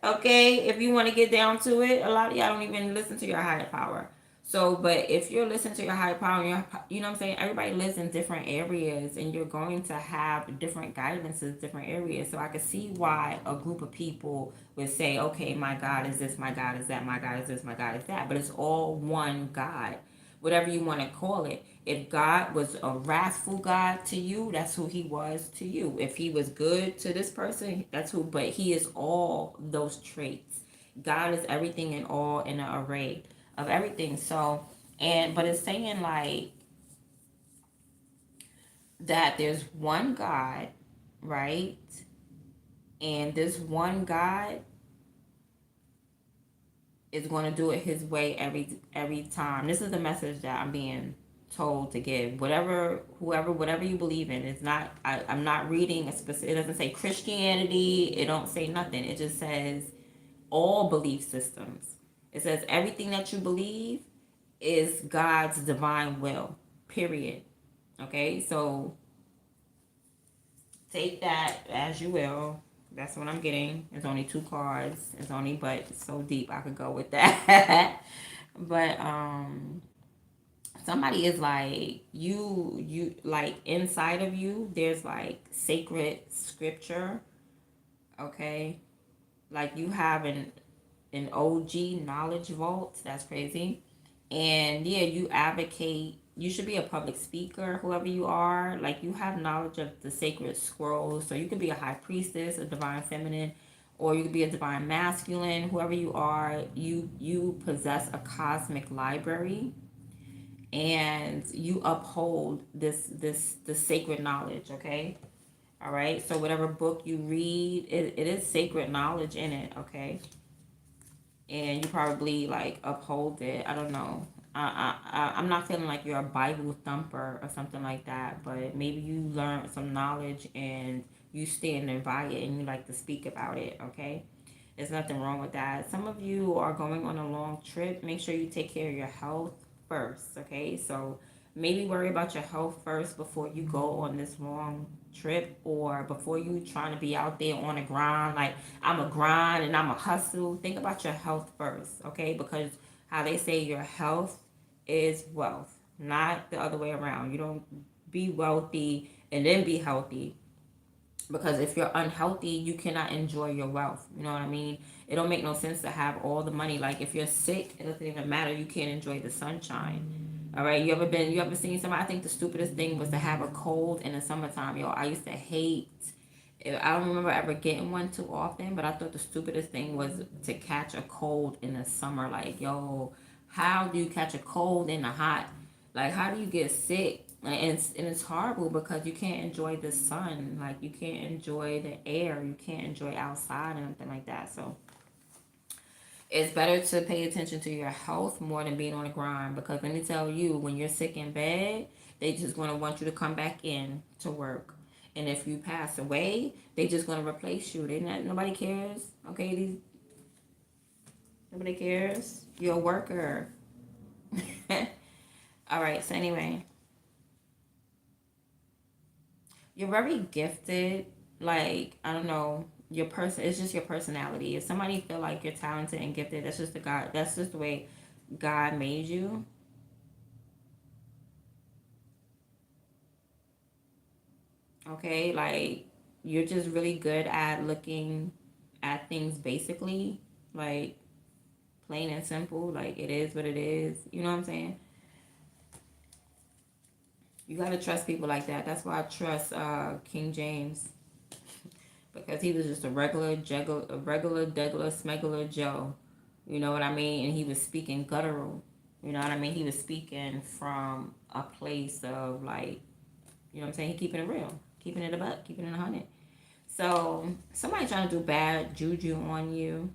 Okay, if you want to get down to it, a lot of y'all don't even listen to your higher power. So, but if you're listening to your higher power, you know what I'm saying? Everybody lives in different areas and you're going to have different guidances, different areas. So I could see why a group of people would say, okay, my God is this, my God is that, my God is this, my God is that. But it's all one God, whatever you want to call it. If God was a wrathful God to you, that's who he was to you. If he was good to this person, that's who, but he is all those traits. God is everything and all in an array of everything. So, but it's saying like that there's one God, right? And this one God is going to do it his way every time. This is the message that I'm being told to give. Whatever you believe in, it's not. I'm not reading a specific. It doesn't say Christianity. It don't say nothing. It just says all belief systems. It says everything that you believe is God's divine will. Period. Okay, so take that as you will. That's what I'm getting. It's only two cards. It's only, but it's so deep I could go with that. But somebody is like you like inside of you. There's like sacred scripture. Okay, like you have an OG knowledge vault. That's crazy. And yeah, you advocate. You should be a public speaker, whoever you are. Like you have knowledge of the sacred scrolls. So you could be a high priestess, a divine feminine, or you could be a divine masculine. Whoever you are, you possess a cosmic library, and you uphold the sacred knowledge. Okay, all right. So whatever book you read, it is sacred knowledge in it. Okay, and you probably like uphold it. I don't know. I'm not feeling like you're a Bible thumper or something like that, but maybe you learn some knowledge and you stand by it and you like to speak about it. Okay, there's nothing wrong with that. Some of you are going on a long trip. Make sure you take care of your health first. Okay, so maybe worry about your health first before you go on this long trip, or before you trying to be out there on a grind. Like, I'm a grind and I'm a hustle. Think about your health first. Okay, because how they say your health is wealth, not the other way around. You don't be wealthy and then be healthy, because if you're unhealthy, you cannot enjoy your wealth. You know what I mean? It don't make no sense to have all the money. Like, if you're sick, it doesn't even matter. You can't enjoy the sunshine. All right, you ever seen somebody? I think the stupidest thing was to have a cold in the summertime. Yo, I used to hate, I don't remember ever getting one too often, but I thought the stupidest thing was to catch a cold in the summer. Like, yo, how do you catch a cold in the hot? Like, how do you get sick? And it's horrible because you can't enjoy the sun. Like, you can't enjoy the air. You can't enjoy outside and anything like that. So it's better to pay attention to your health more than being on the grind. Because let me tell you, when you're sick in bed, they just going to want you to come back in to work. And if you pass away, they just going to replace you. They not, nobody cares. Okay, nobody cares. You're a worker. All right. So anyway, you're very gifted. Like, I don't know, your person, it's just your personality. If somebody feel like you're talented and gifted, that's just the way God made you. Okay, like, you're just really good at looking at things basically, like, plain and simple. Like, it is what it is. You know what I'm saying? You gotta trust people like that. That's why I trust King James, because he was just a regular, degular, smegular Joe. You know what I mean? And he was speaking guttural. You know what I mean? He was speaking from a place of, like, you know what I'm saying? He keeping it real, keeping it a buck, keeping it 100. So somebody trying to do bad juju on you.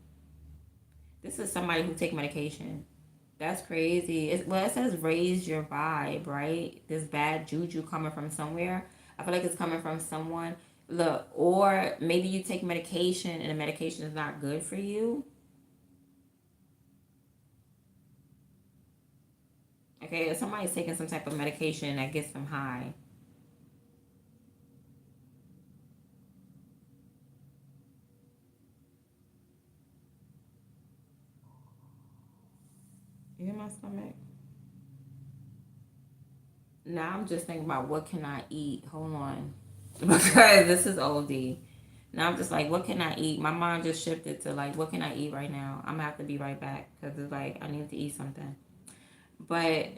This is somebody who take medication. That's crazy. Well, it says raise your vibe, right? This bad juju coming from somewhere. I feel like it's coming from someone. Look, or maybe you take medication and the medication is not good for you. Okay, if somebody's taking some type of medication that gets them high. You hear my stomach? Now I'm just thinking about what can I eat. Hold on. Because this is OD. Now I'm just like, what can I eat? My mind just shifted to like, what can I eat right now? I'm gonna have to be right back because it's like I need to eat something. But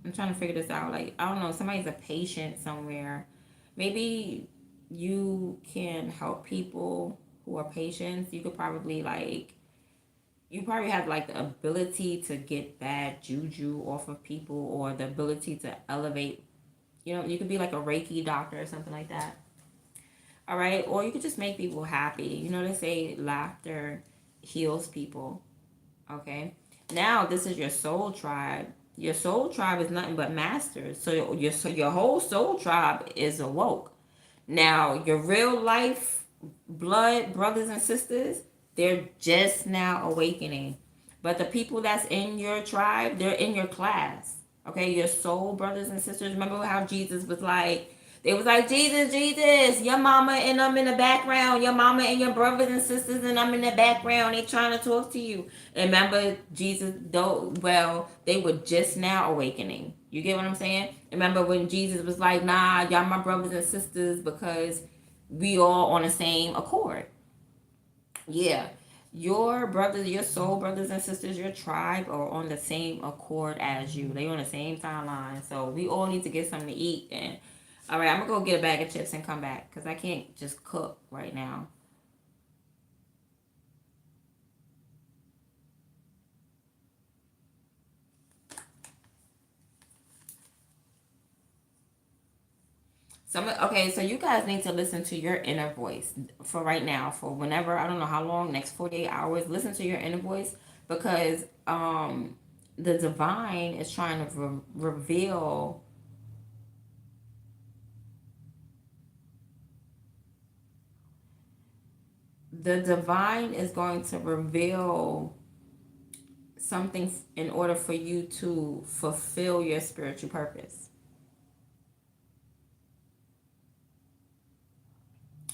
I'm trying to figure this out. Like, I don't know, somebody's a patient somewhere. Maybe you can help people who are patients. You could probably like, you probably have like the ability to get bad juju off of people, or the ability to elevate. You know, you could be like a Reiki doctor or something like that. All right, or you could just make people happy. You know, they say laughter heals people. Okay, now this is your soul tribe. Your soul tribe is nothing but masters. So your whole soul tribe is awoke. Now your real life blood brothers and sisters, they're just now awakening. But the people that's in your tribe, they're in your class. Okay, your soul brothers and sisters. Remember how Jesus was like, they was like, Jesus, Jesus, your mama and I'm in the background. Your mama and your brothers and sisters and I'm in the background. They trying to talk to you. And remember, Jesus, though, well, they were just now awakening. You get what I'm saying? Remember when Jesus was like, nah, y'all my brothers and sisters because we all on the same accord. Yeah. Your brothers, your soul brothers and sisters, your tribe are on the same accord as you. They on the same timeline. So we all need to get something to eat. And all right, I'm gonna go get a bag of chips and come back because I can't just cook right now. Okay, so you guys need to listen to your inner voice for right now, for whenever, I don't know how long, next 48 hours, listen to your inner voice because the divine is trying to reveal the divine is going to reveal something in order for you to fulfill your spiritual purpose.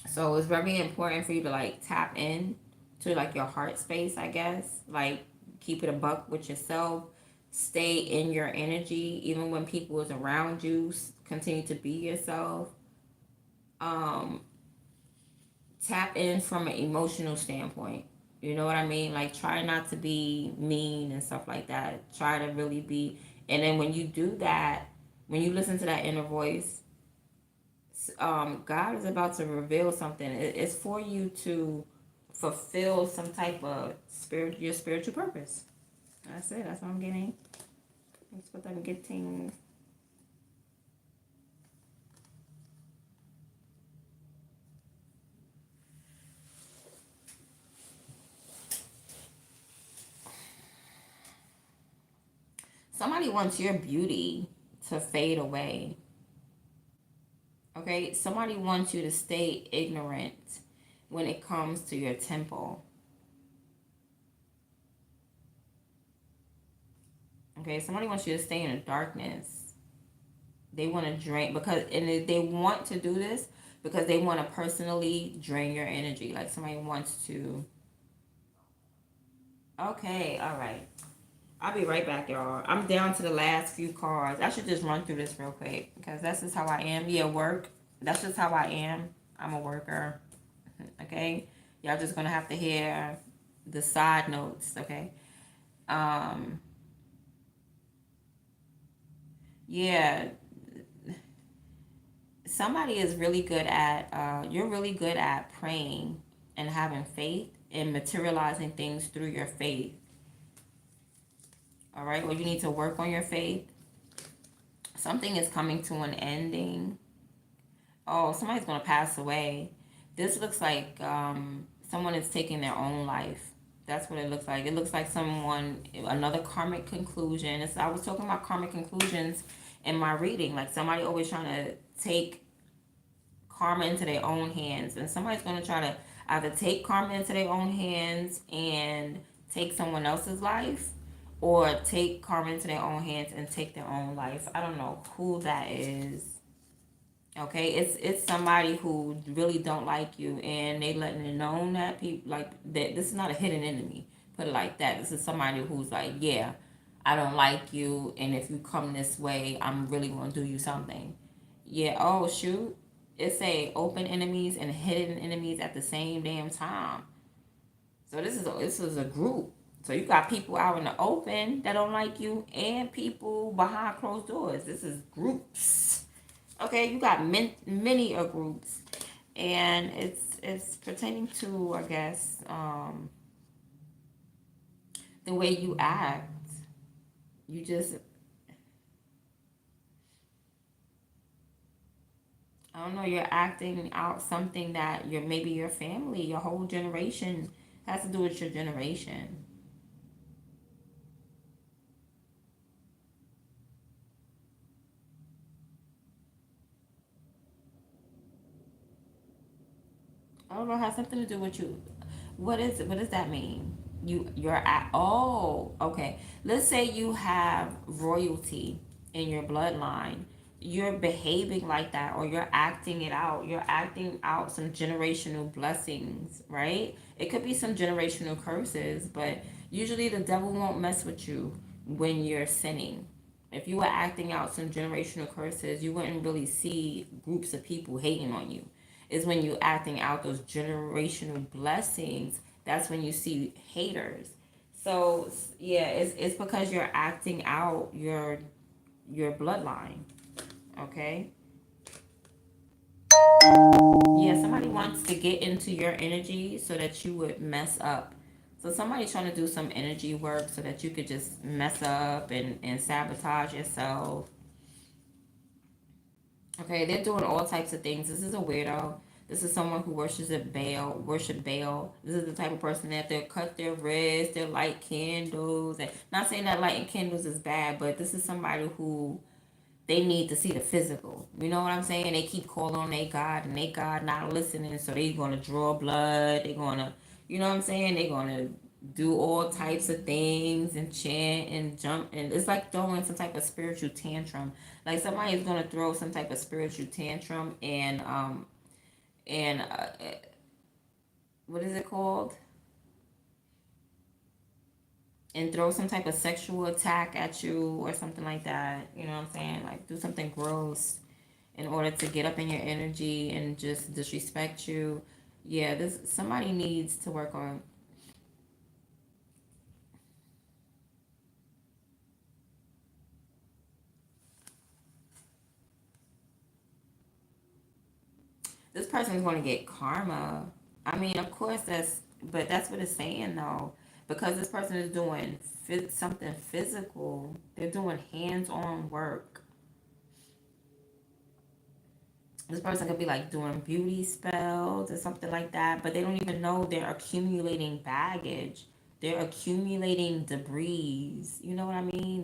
So it's very important for you to like tap in to like your heart space, I guess. Like keep it a buck with yourself. Stay in your energy even when people is around you. Continue to be yourself. Um, Tap in from an emotional standpoint. You know what I mean? Like try not to be mean and stuff like that. Try to really be, and then when you do that, when you listen to that inner voice, God is about to reveal something. It's for you to fulfill some type of your spiritual purpose. That's it. That's what I'm getting. That's what I'm getting. Somebody wants your beauty to fade away. Okay? Somebody wants you to stay ignorant when it comes to your temple. Okay? Somebody wants you to stay in the darkness. They want to drain because and they want to do this because they want to personally drain your energy. Like somebody wants to. Okay, all right. I'll be right back, y'all. I'm down to the last few cards. I should just run through this real quick because that's just how I am. Yeah, work. That's just how I am. I'm a worker. Okay? Y'all just gonna have to hear the side notes, okay? Um, yeah, somebody is really good at you're really good at praying and having faith and materializing things through your faith. All right? Well, you need to work on your faith. Something is coming to an ending. Oh, somebody's gonna pass away. This looks like someone is taking their own life. That's what it looks like. It looks like someone, another karmic conclusion. I was talking about karmic conclusions in my reading. Like somebody always trying to take karma into their own hands, and somebody's gonna try to either take karma into their own hands and take someone else's life, or take karma into their own hands and take their own life. I don't know who that is. Okay, it's somebody who really don't like you, and they letting it known that people like that. This is not a hidden enemy. Put it like that. This is somebody who's like, yeah, I don't like you, and if you come this way, I'm really gonna do you something. Yeah. Oh shoot, it's a open enemies and hidden enemies at the same damn time. So this is a group. So you got people out in the open that don't like you, and people behind closed doors. This is groups. Okay, you got many groups, and it's pertaining to, I guess, the way you act. You just, I don't know, you're acting out something that maybe your family, your whole generation has to do with your generation. I don't know, it has something to do with you. What does that mean? you're at, oh, okay, let's say you have royalty in your bloodline, you're behaving like that, or you're acting it out, you're acting out some generational blessings, right? It could be some generational curses, but usually the devil won't mess with you when you're sinning. If you were acting out some generational curses, you wouldn't really see groups of people hating on you. Is when you acting out those generational blessings, that's when you see haters. So yeah, it's because you're acting out your bloodline. Okay. Yeah, somebody wants to get into your energy so that you would mess up. So somebody trying to do some energy work so that you could just mess up and sabotage yourself. Okay, they're doing all types of things. This is a weirdo. This is someone who worships at Baal, worship Baal. This is the type of person that they'll cut their wrists, they'll light candles. And not saying that lighting candles is bad, but this is somebody who they need to see the physical. You know what I'm saying? They keep calling on their God and they God not listening, so they gonna draw blood. They gonna, you know what I'm saying? They gonna do all types of things and chant and jump, and it's like throwing some type of spiritual tantrum. Like somebody's gonna throw some type of spiritual tantrum and what is it called? And throw some type of sexual attack at you or something like that. You know what I'm saying? Like do something gross in order to get up in your energy and just disrespect you. Yeah, this somebody needs to work on. This person is going to get karma. I mean, of course but that's what it's saying though, because this person is doing something physical. They're doing hands-on work. This person could be like doing beauty spells or something like that, but they don't even know they're accumulating baggage. They're accumulating debris. You know what I mean?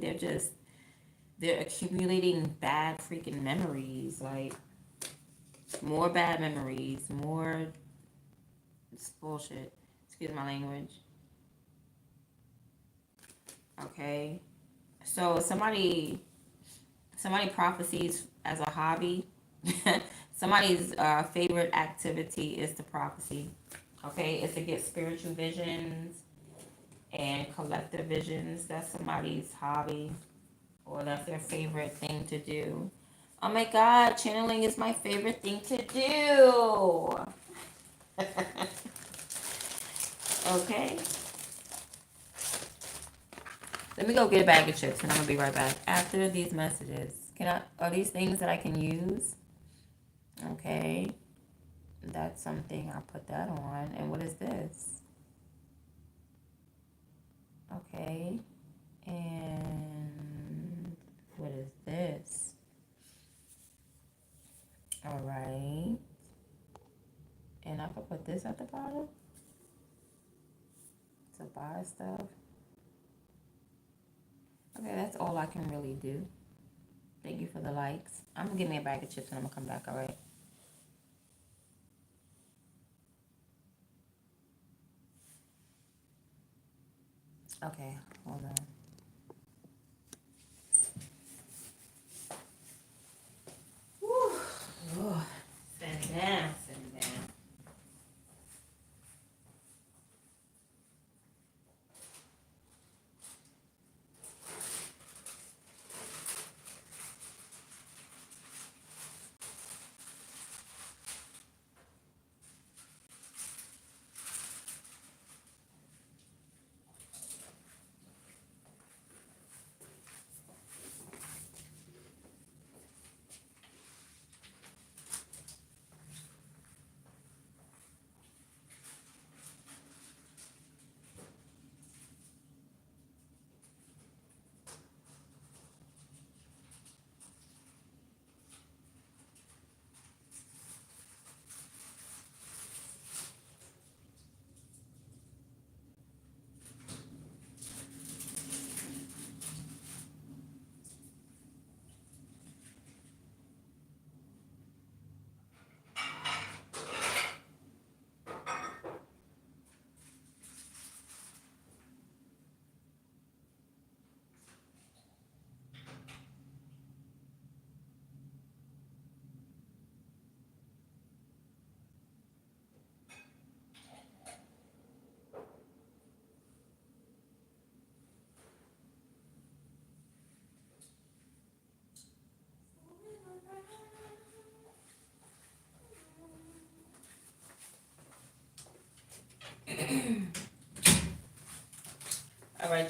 They're accumulating bad freaking memories. Like more bad memories, more it's bullshit. Excuse my language. Okay. So somebody prophecies as a hobby. Somebody's favorite activity is to prophecy. Okay, it's to get spiritual visions and collective visions. That's somebody's hobby, or that's their favorite thing to do. Oh my god, channeling is my favorite thing to do. Okay. Let me go get a bag of chips and I'm gonna be right back after these messages. Are these things that I can use? Okay. That's something. I'll put that on. And what is this? Okay. And what is this? All right. And I can put this at the bottom to buy stuff. Okay, that's all I can really do. Thank you for the likes. I'm gonna give me a bag of chips and I'm gonna come back, all right? Okay, hold on. Whew. Oh, sit down, sit down.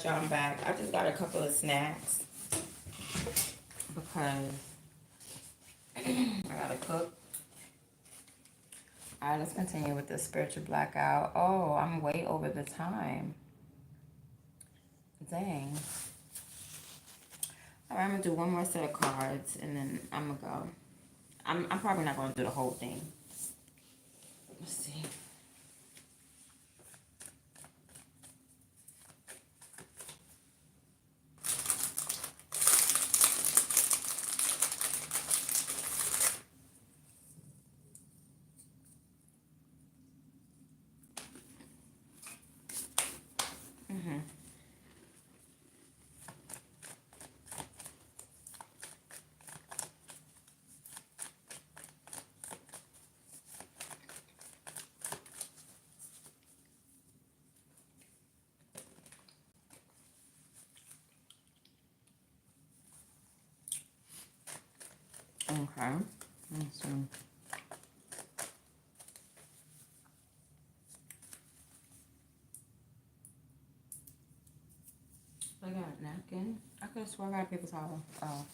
y'all, I'm back. I just got a couple of snacks because I gotta cook. Alright, let's continue with the spiritual blackout. Oh, I'm way over the time. Dang. Alright, I'm gonna do one more set of cards and then I'm gonna go. I'm probably not gonna do the whole thing. Let's see. Okay. Let's see. I got a napkin. I could have sworn I got a paper towel. Oh.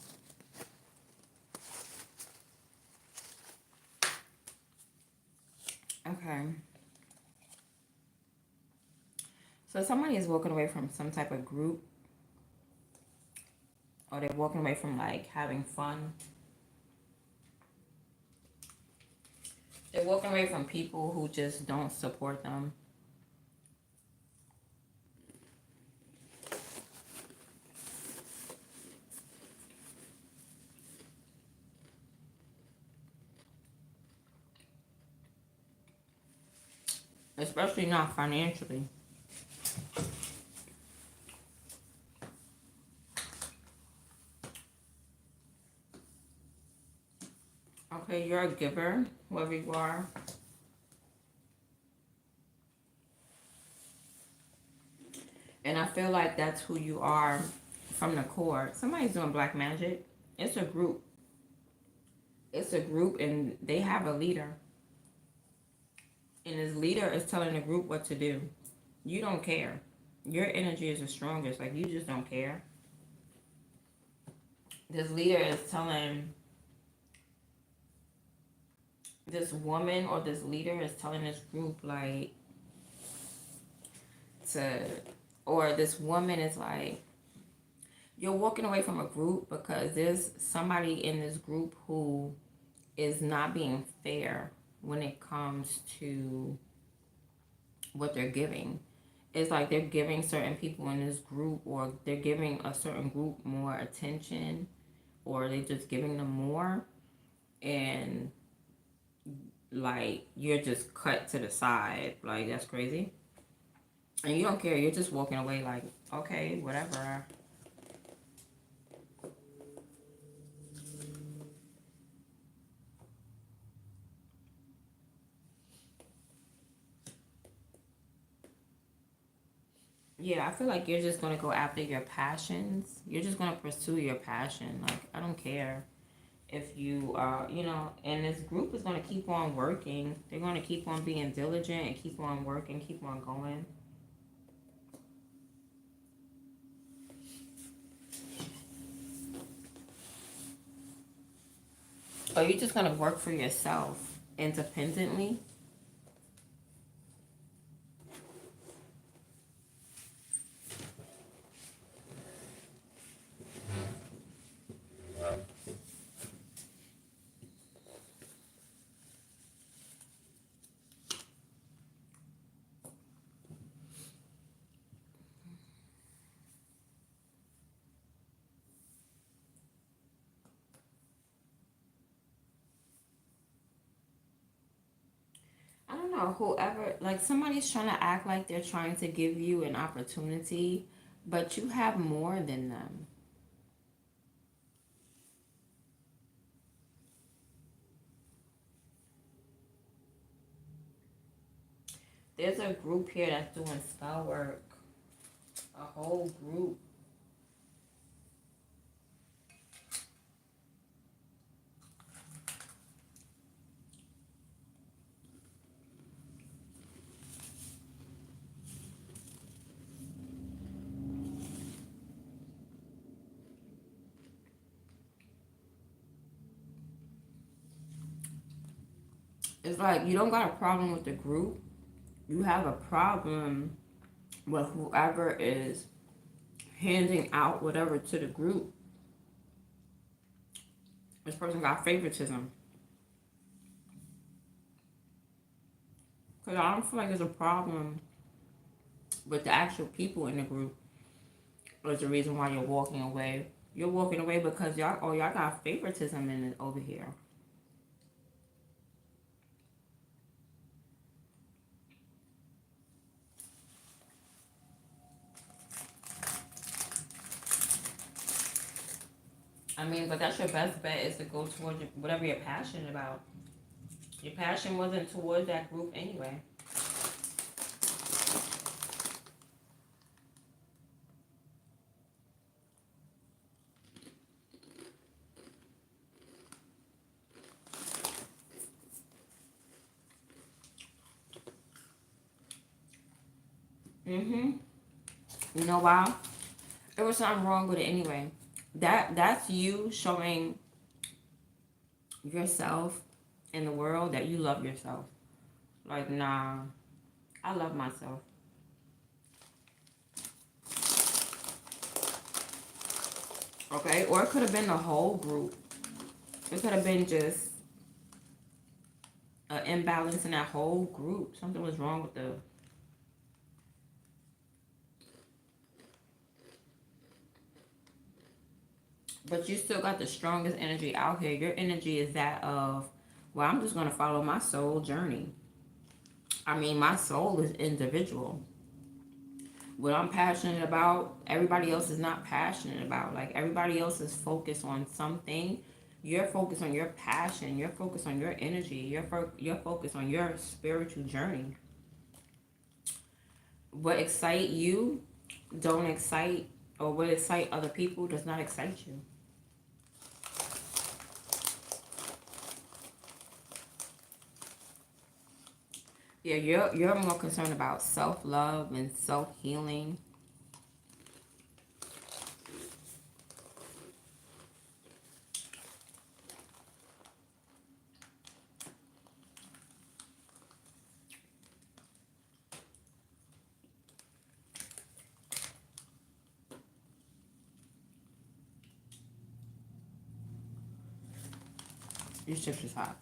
Okay. So somebody is walking away from some type of group, or they're walking away from like having fun. They're walking away from people who just don't support them. Especially not financially. Okay, you're a giver, whoever you are. And I feel like that's who you are from the core. Somebody's doing black magic. It's a group. It's a group and they have a leader. And this leader is telling the group what to do. You don't care. Your energy is the strongest. Like, you just don't care. This leader is telling this woman, or this leader is telling this group, like, or this woman is like, you're walking away from a group because there's somebody in this group who is not being fair when it comes to what they're giving. It's like they're giving certain people in this group, or they're giving a certain group more attention, or they're just giving them more, and like you're just cut to the side. Like, that's crazy. And you don't care. You're just walking away like, okay, whatever. Yeah, I feel like you're just going to go after your passions. You're just going to pursue your passion. Like, I don't care if you and this group is going to keep on working. They're going to keep on being diligent and keep on working, keep on going. Or you're just going to work for yourself independently. I don't know, whoever, like, somebody's trying to act like they're trying to give you an opportunity, but you have more than them. There's a group here that's doing spell work. A whole group. It's like you don't got a problem with the group. You have a problem with whoever is handing out whatever to the group. This person got favoritism. Because I don't feel like there's a problem with the actual people in the group. There's the reason why you're walking away. You're walking away because y'all got favoritism in it over here. I mean, but that's your best bet is to go towards whatever you're passionate about. Your passion wasn't towards that group anyway. Mm-hmm. You know why? There was something wrong with it anyway. That's you showing yourself in the world that you love yourself. Like, nah, I love myself. Okay? Or it could have been the whole group. It could have been just an imbalance in that whole group. Something was wrong with the. But you still got the strongest energy out here. Your energy is that of, well, I'm just going to follow my soul journey. I mean, my soul is individual. What I'm passionate about, everybody else is not passionate about. Like, everybody else is focused on something. You're focused on your passion. You're focused on your energy. You're focused on your spiritual journey. What excite you don't excite, or what excite other people does not excite you. Yeah, you're more concerned about self-love and self-healing. Your chips is hot.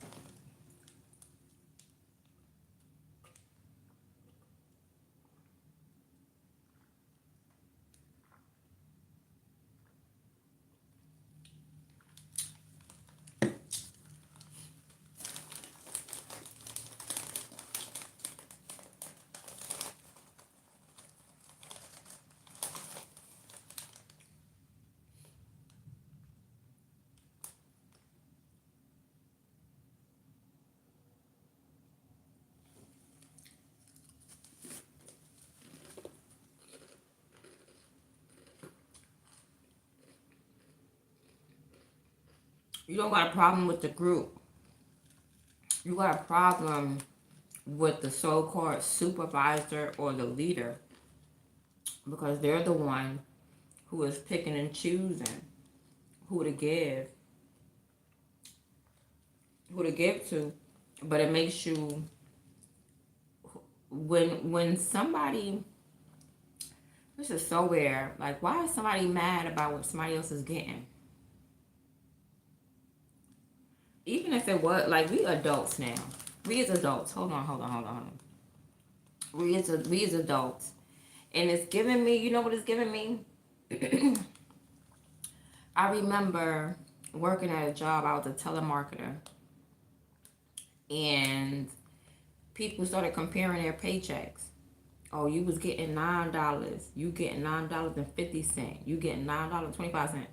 You don't got a problem with the group. You got a problem with the so-called supervisor or the leader, because they're the one who is picking and choosing who to give, to. But it makes you, when somebody, this is so weird. Like, why is somebody mad about what somebody else is getting? Even if it was, like, we adults now. We as adults. Hold on. We as adults. And it's giving me, you know what it's giving me? I remember working at a job. I was a telemarketer. And people started comparing their paychecks. Oh, you was getting $9. You getting $9.50. You getting $9.25.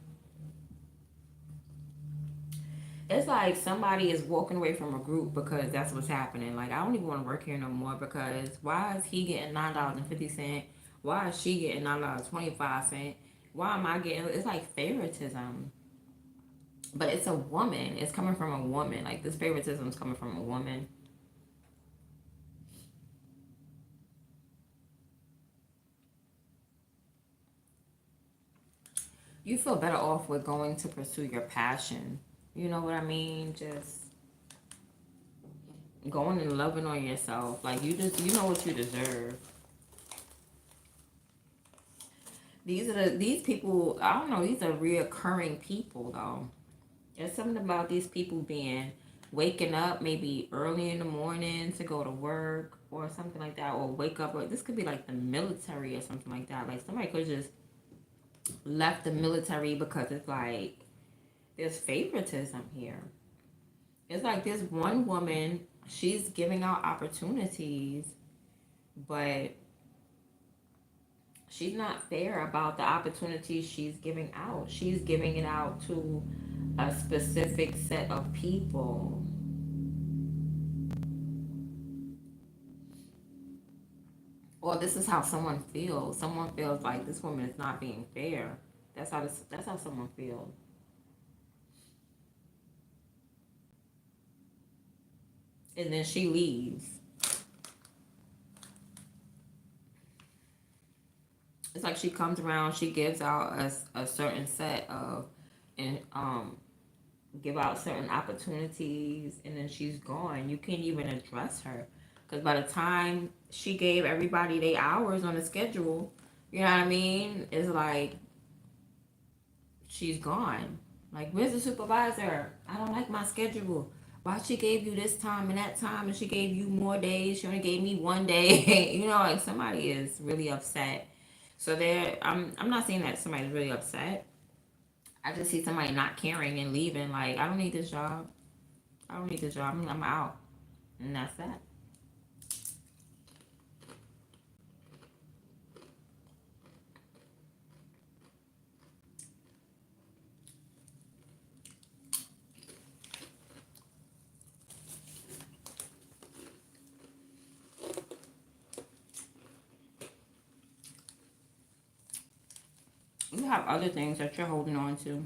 It's like somebody is walking away from a group because that's what's happening. Like, I don't even want to work here no more, because why is he getting $9.50? Why is she getting $9.25? Why am I getting? It's like favoritism. But it's a woman. It's coming from a woman. Like, this favoritism is coming from a woman. You feel better off with going to pursue your passion. You know what I mean? Just Going and loving on yourself. Like, you know what you deserve. These people, I don't know, these are reoccurring people though. There's something about these people being waking up maybe early in the morning to go to work or something like that, or wake up. Or this could be like the military or something like that. Like somebody could just left the military because it's like there's favoritism here. It's like this one woman, she's giving out opportunities, but she's not fair about the opportunities she's giving out. She's giving it out to a specific set of people. Or this is how someone feels. Someone feels like this woman is not being fair. That's how someone feels. And then she leaves. It's like she comes around, she gives out a certain set of, and give out certain opportunities, and then she's gone. You can't even address her because by the time she gave everybody their hours on the schedule, you know what I mean? It's like she's gone. Like, where's the supervisor? I don't like my schedule. Why she gave you this time and that time, and she gave you more days? She only gave me one day. You know, like somebody is really upset. So there, I'm not saying that somebody's really upset. I just see somebody not caring and leaving. Like, I don't need this job. I don't need this job. I'm out, and that's that. You have other things that you're holding on to.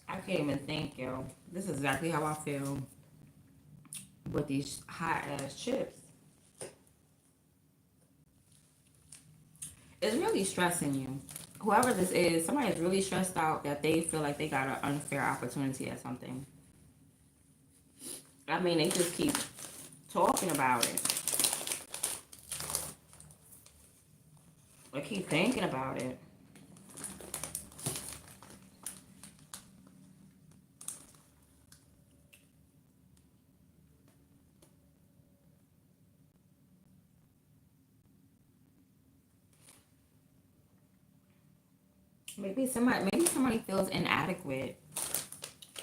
I can't even think, yo. This is exactly how I feel with these hot ass chips. It's really stressing you. Whoever this is, somebody is really stressed out that they feel like they got an unfair opportunity at something. I mean, they just keep talking about it. They keep thinking about it. Maybe somebody feels inadequate,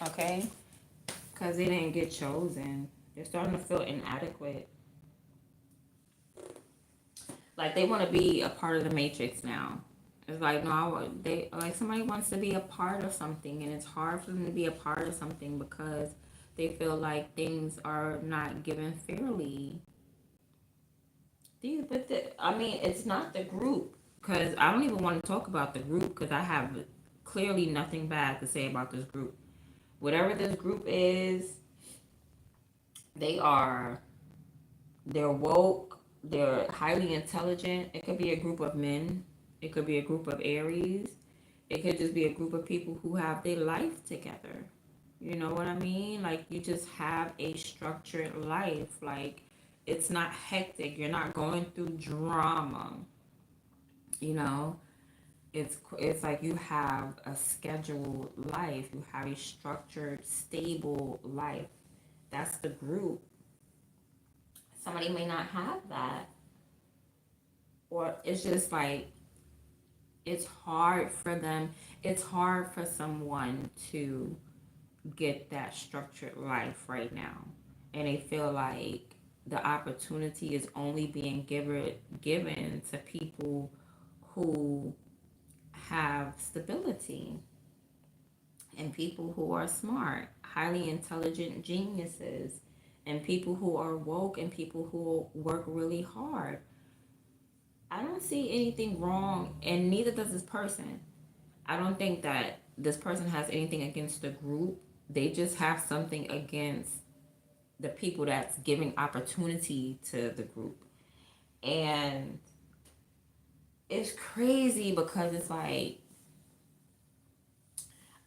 okay? Because they didn't get chosen. They're starting to feel inadequate. Like they want to be a part of the matrix now. It's like no, they like somebody wants to be a part of something, and it's hard for them to be a part of something because they feel like things are not given fairly. I mean, it's not the group because I don't even want to talk about the group because I have clearly nothing bad to say about this group. Whatever this group is, they are they're woke, they're highly intelligent. It could be a group of men, it could be a group of Aries, it could just be a group of people who have their life together. You know what I mean? Like you just have a structured life. Like it's not hectic. You're not going through drama. You know, it's like you have a scheduled life. You have a structured, stable life. That's the group. Somebody may not have that, or it's just like it's hard for them. It's hard for someone to get that structured life right now, and they feel like the opportunity is only being given to people who have stability and people who are smart, highly intelligent geniuses, and people who are woke and people who work really hard. I don't see anything wrong, and neither does this person. I don't think that this person has anything against the group. They just have something against the people that's giving opportunity to the group. And it's crazy because it's like,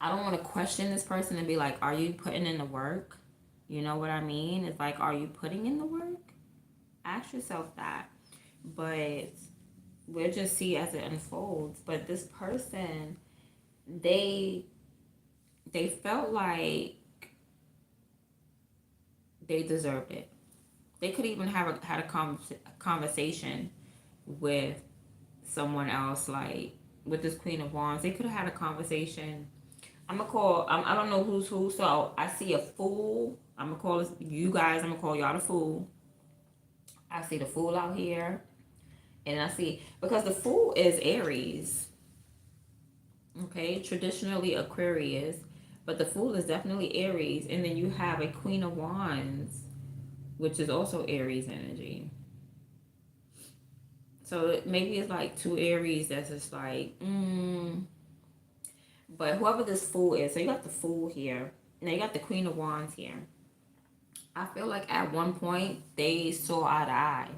I don't want to question this person and be like, are you putting in the work? You know what I mean? It's like, are you putting in the work? Ask yourself that. But we'll just see as it unfolds. But this person, they they felt like they deserved it. They could even have had a conversation with someone else, like with this Queen of Wands. They could have had a conversation. I'm gonna call. I don't know who's who. So I see a fool. I'm gonna call you guys. I'm gonna call y'all the fool. I see the fool out here, and I see, because the fool is Aries. Okay, traditionally Aquarius, but the fool is definitely Aries. And then you have a Queen of Wands, which is also Aries energy. So maybe it's like two Aries that's just like, But whoever this fool is, so you got the fool here. Now you got the Queen of Wands here. I feel like at one point they saw eye to eye.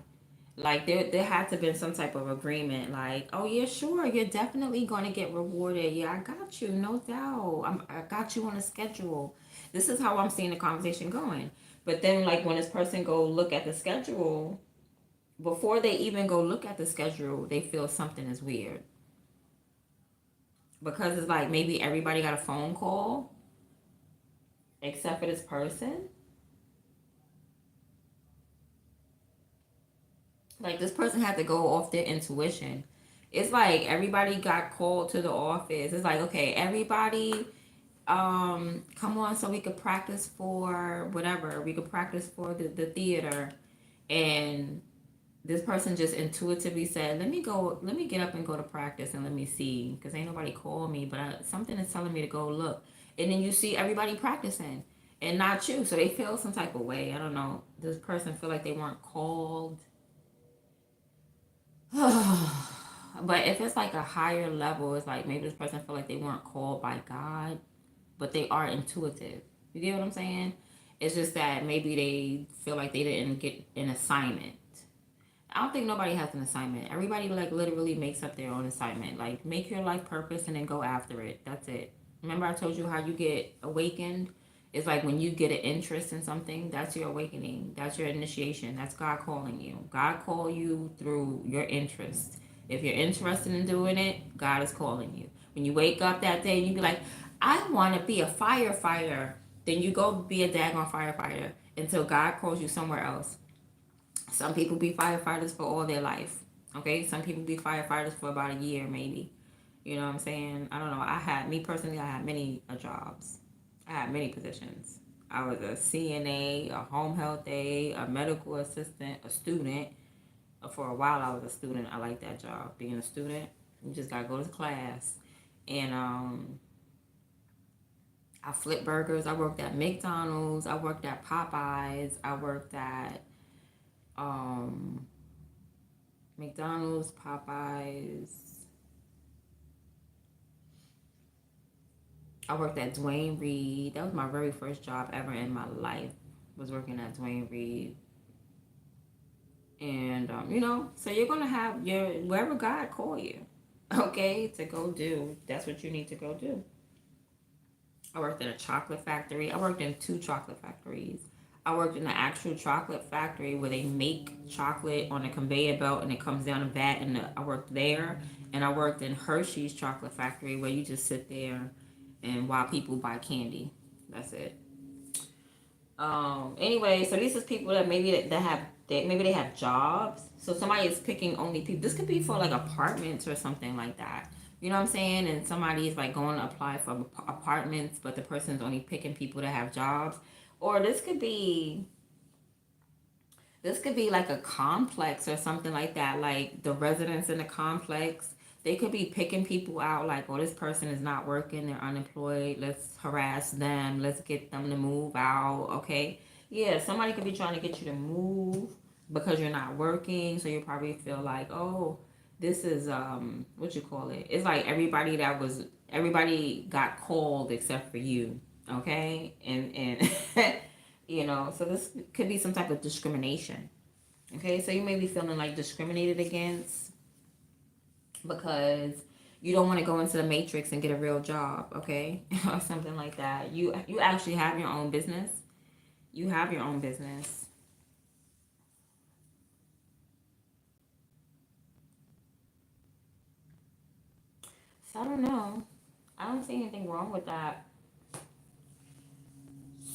Like there had to been some type of agreement. Like, oh yeah, sure, you're definitely going to get rewarded. Yeah, I got you, no doubt. I got you on a schedule. This is how I'm seeing the conversation going. But then, like, when this person go look at the schedule, before they even go look at the schedule, they feel something is weird, because it's like maybe everybody got a phone call except for this person. Like, this person had to go off their intuition. It's like everybody got called to the office. It's like, okay, everybody, come on, so we could practice for whatever. We could practice for the theater. And this person just intuitively said, let me get up and go to practice and let me see, because ain't nobody called me, but something is telling me to go look. And then you see everybody practicing and not you, so they feel some type of way. I don't know, this person feel like they weren't called. But if it's like a higher level, it's like maybe this person feel like they weren't called by God, but they are intuitive. You get what I'm saying? It's just that maybe they feel like they didn't get an assignment. I don't think nobody has an assignment. Everybody like literally makes up their own assignment. Like, make your life purpose and then go after it. That's it. Remember I told you how you get awakened? It's like when you get an interest in something, that's your awakening. That's your initiation. That's God calling you. God call you through your interest. If you're interested in doing it, God is calling you. When you wake up that day and you be like, I want to be a firefighter, then you go be a daggone firefighter until God calls you somewhere else. Some people be firefighters for all their life. Okay, some people be firefighters for about a year, maybe. You know what I'm saying? I don't know. Me personally, I had many jobs. I had many positions. I was a CNA, a home health aide, a medical assistant, a student. For a while, I was a student. I like that job. Being a student, you just gotta go to class. And I flipped burgers. I worked at McDonald's. I worked at Popeyes. I worked at um, McDonald's, Popeyes. I worked at Dwayne Reed. That was my very first job ever in my life. Was working at Dwayne Reed. And so you're gonna have your wherever God call you, okay, to go do. That's what you need to go do. I worked in a chocolate factory. I worked in 2 chocolate factories. I worked in the actual chocolate factory where they make chocolate on a conveyor belt and it comes down a vat, and I worked there. And I worked in Hershey's chocolate factory where you just sit there and while people buy candy. That's it. Anyway, so these is people that maybe they have jobs. So somebody is picking only people. This could be for like apartments or something like that. You know what I'm saying? And somebody is like going to apply for apartments, but the person's only picking people that have jobs. Or this could be like a complex or something like that. Like the residents in the complex, they could be picking people out like, oh, this person is not working, they're unemployed, let's harass them, let's get them to move out. Okay, yeah, somebody could be trying to get you to move because you're not working, so you probably feel like, oh, this is what you call it, it's like everybody got called except for you. Okay, and So this could be some type of discrimination. Okay, so you may be feeling like discriminated against because you don't want to go into the matrix and get a real job, okay? Or something like that. You actually have your own business. You have your own business. So I don't know. I don't see anything wrong with that.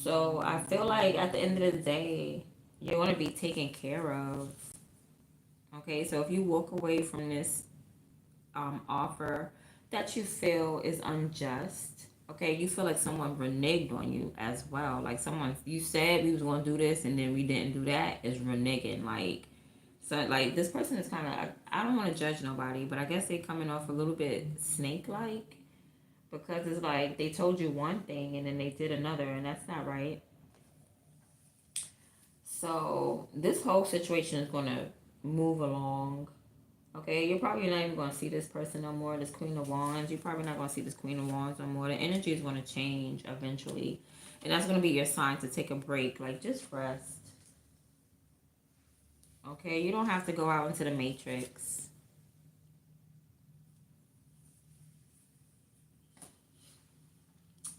So I feel like at the end of the day, you want to be taken care of. Okay, so if you walk away from this offer that you feel is unjust, okay, you feel like someone reneged on you as well. Like someone, you said we was going to do this and then we didn't do that, is reneging. Like, so like this person is kind of, I don't want to judge nobody, but I guess they coming off a little bit snake-like because it's like they told you one thing and then they did another, and that's not right. So this whole situation is going to move along. Okay, you're probably not even going to see this person no more, this Queen of Wands. You're probably not going to see this Queen of Wands no more. The energy is going to change eventually. And that's going to be your sign to take a break. Like, just rest. Okay, you don't have to go out into the matrix.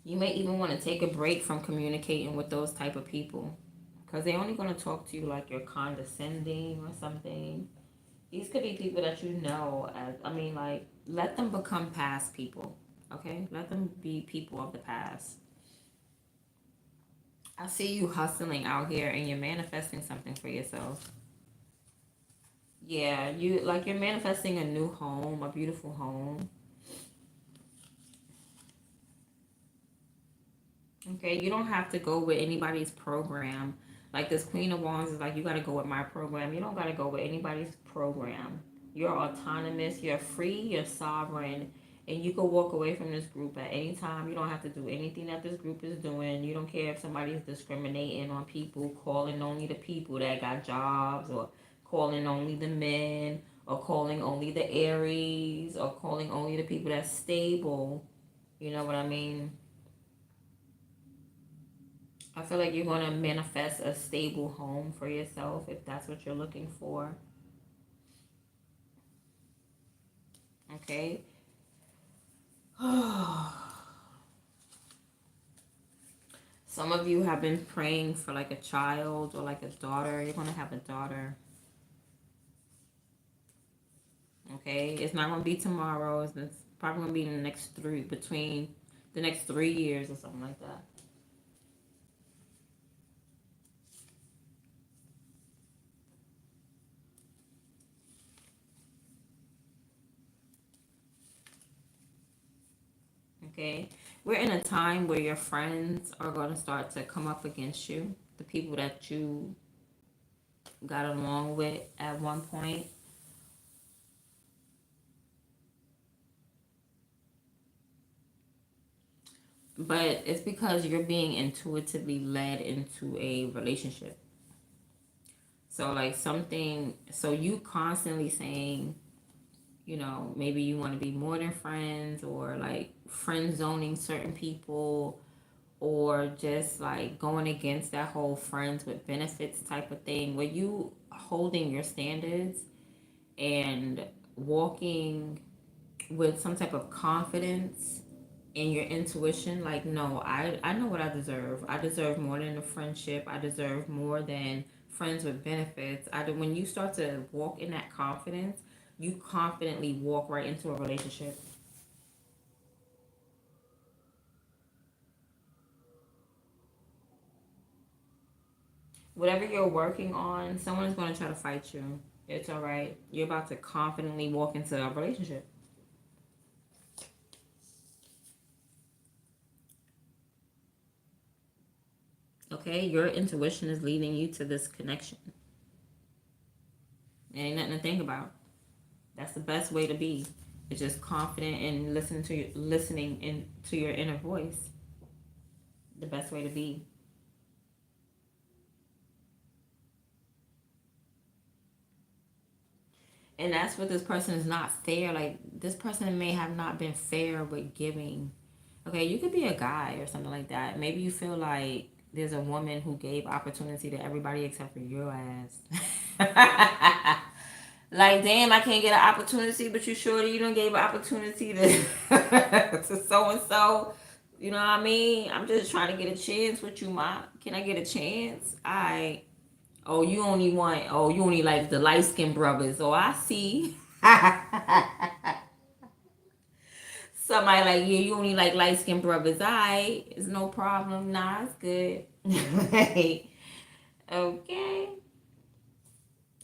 You may even want to take a break from communicating with those type of people. Because they're only going to talk to you like you're condescending or something. These could be people that you know as, like, let them become past people. Okay? Let them be people of the past. I see you hustling out here and you're manifesting something for yourself. Yeah, you're manifesting a new home, a beautiful home. Okay, you don't have to go with anybody's program. Like this Queen of Wands is like, you got to go with my program. You don't got to go with anybody's program. You're autonomous, you're free, you're sovereign, and you can walk away from this group at any time. You don't have to do anything that this group is doing. You don't care if somebody's discriminating on people, calling only the people that got jobs, or calling only the men, or calling only the Aries, or calling only the people that's stable. You know what I mean? I feel like you're going to manifest a stable home for yourself if that's what you're looking for. Okay. Some of you have been praying for like a child or like a daughter. You're going to have a daughter. Okay. It's not going to be tomorrow. It's probably going to be in the next between the next 3 years or something like that. Okay. We're in a time where your friends are going to start to come up against you. The people that you got along with at one point. But it's because you're being intuitively led into a relationship. So like so you constantly saying, maybe you want to be more than friends, or like friend zoning certain people, or just like going against that whole friends with benefits type of thing, where you holding your standards and walking with some type of confidence in your intuition. Like, no, I know what I deserve. I deserve more than a friendship. I deserve more than friends with benefits. When you start to walk in that confidence, you confidently walk right into a relationship. Whatever you're working on, someone is going to try to fight you. It's all right. You're about to confidently walk into a relationship. Okay, your intuition is leading you to this connection. It ain't nothing to think about. That's the best way to be. It's just confident and listening into your inner voice. The best way to be. And that's what this person is not fair. Like, this person may have not been fair with giving. Okay, you could be a guy or something like that. Maybe you feel like There's a woman who gave opportunity to everybody except for your ass. Like, damn, I can't get an opportunity, but you sure that you don't gave an opportunity to to so and so. You know what I mean? I'm just trying to get a chance with you, ma. Can I get a chance? Oh, you only want. Oh, you only like the light skinned brothers. Oh, I see. Somebody like, yeah, you only like light skinned brothers. It's no problem. Nah, it's good. Okay.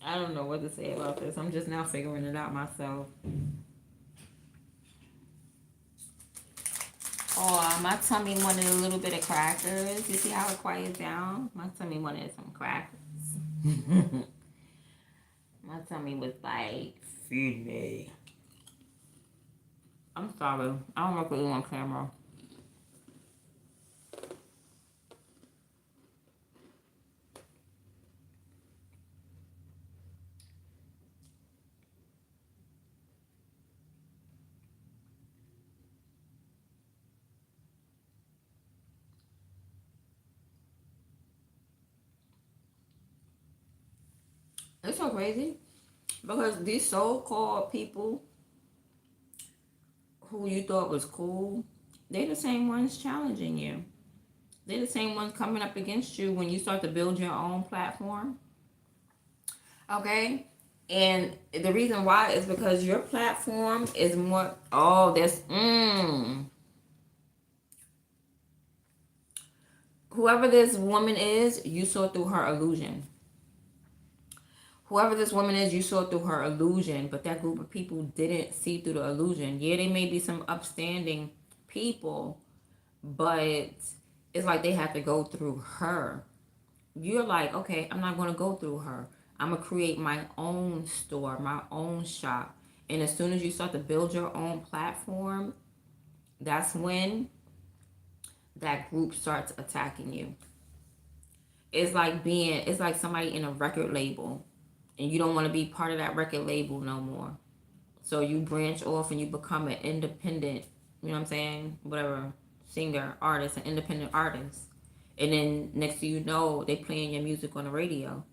I don't know what to say about this. I'm just now figuring it out myself. Oh, my tummy wanted a little bit of crackers. You see how it quiets down? My tummy wanted some crackers. My tummy was like, feed me. I'm sorry. I don't work with you on camera. It's so crazy because these so-called people who you thought was cool, they're the same ones challenging you. They're the same ones coming up against you when you start to build your own platform. Okay? And the reason why is because your platform is more. Oh, there's. Whoever this woman is, you saw through her illusion. Whoever this woman is, you saw through her illusion, but that group of people didn't see through the illusion. Yeah, they may be some upstanding people, but it's like they have to go through her. You're like, okay, I'm not going to go through her. I'm going to create my own store, my own shop. And as soon as you start to build your own platform, that's when that group starts attacking you. It's like somebody in a record label and you don't want to be part of that record label no more. So you branch off and you become an independent, you know what I'm saying? Whatever, singer, artist, an independent artist. And then next thing you know, they playing your music on the radio.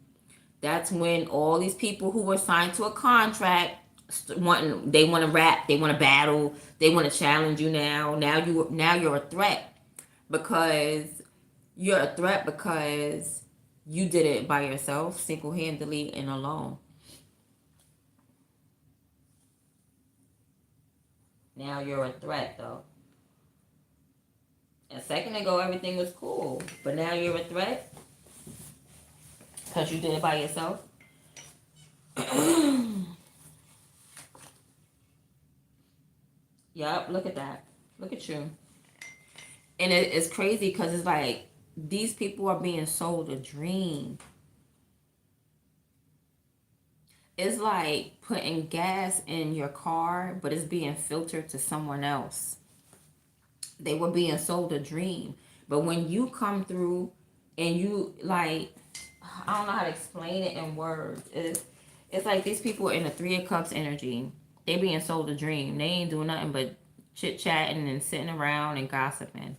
That's when all these people who were signed to a contract they want to rap, they want to battle, they want to challenge you now. Now you're a threat because you did it by yourself, single handedly and alone. Now you're a threat though. A second ago everything was cool, but now you're a threat because you did it by yourself. Yup, look at that. Look at you. And it's crazy because it's like these people are being sold a dream. It's like putting gas in your car, but it's being filtered to someone else. They were being sold a dream. But when you come through and you like, I don't know how to explain it in words. It's like these people are in the Three of Cups energy. They being sold a dream. They ain't doing nothing but chit chatting and sitting around and gossiping.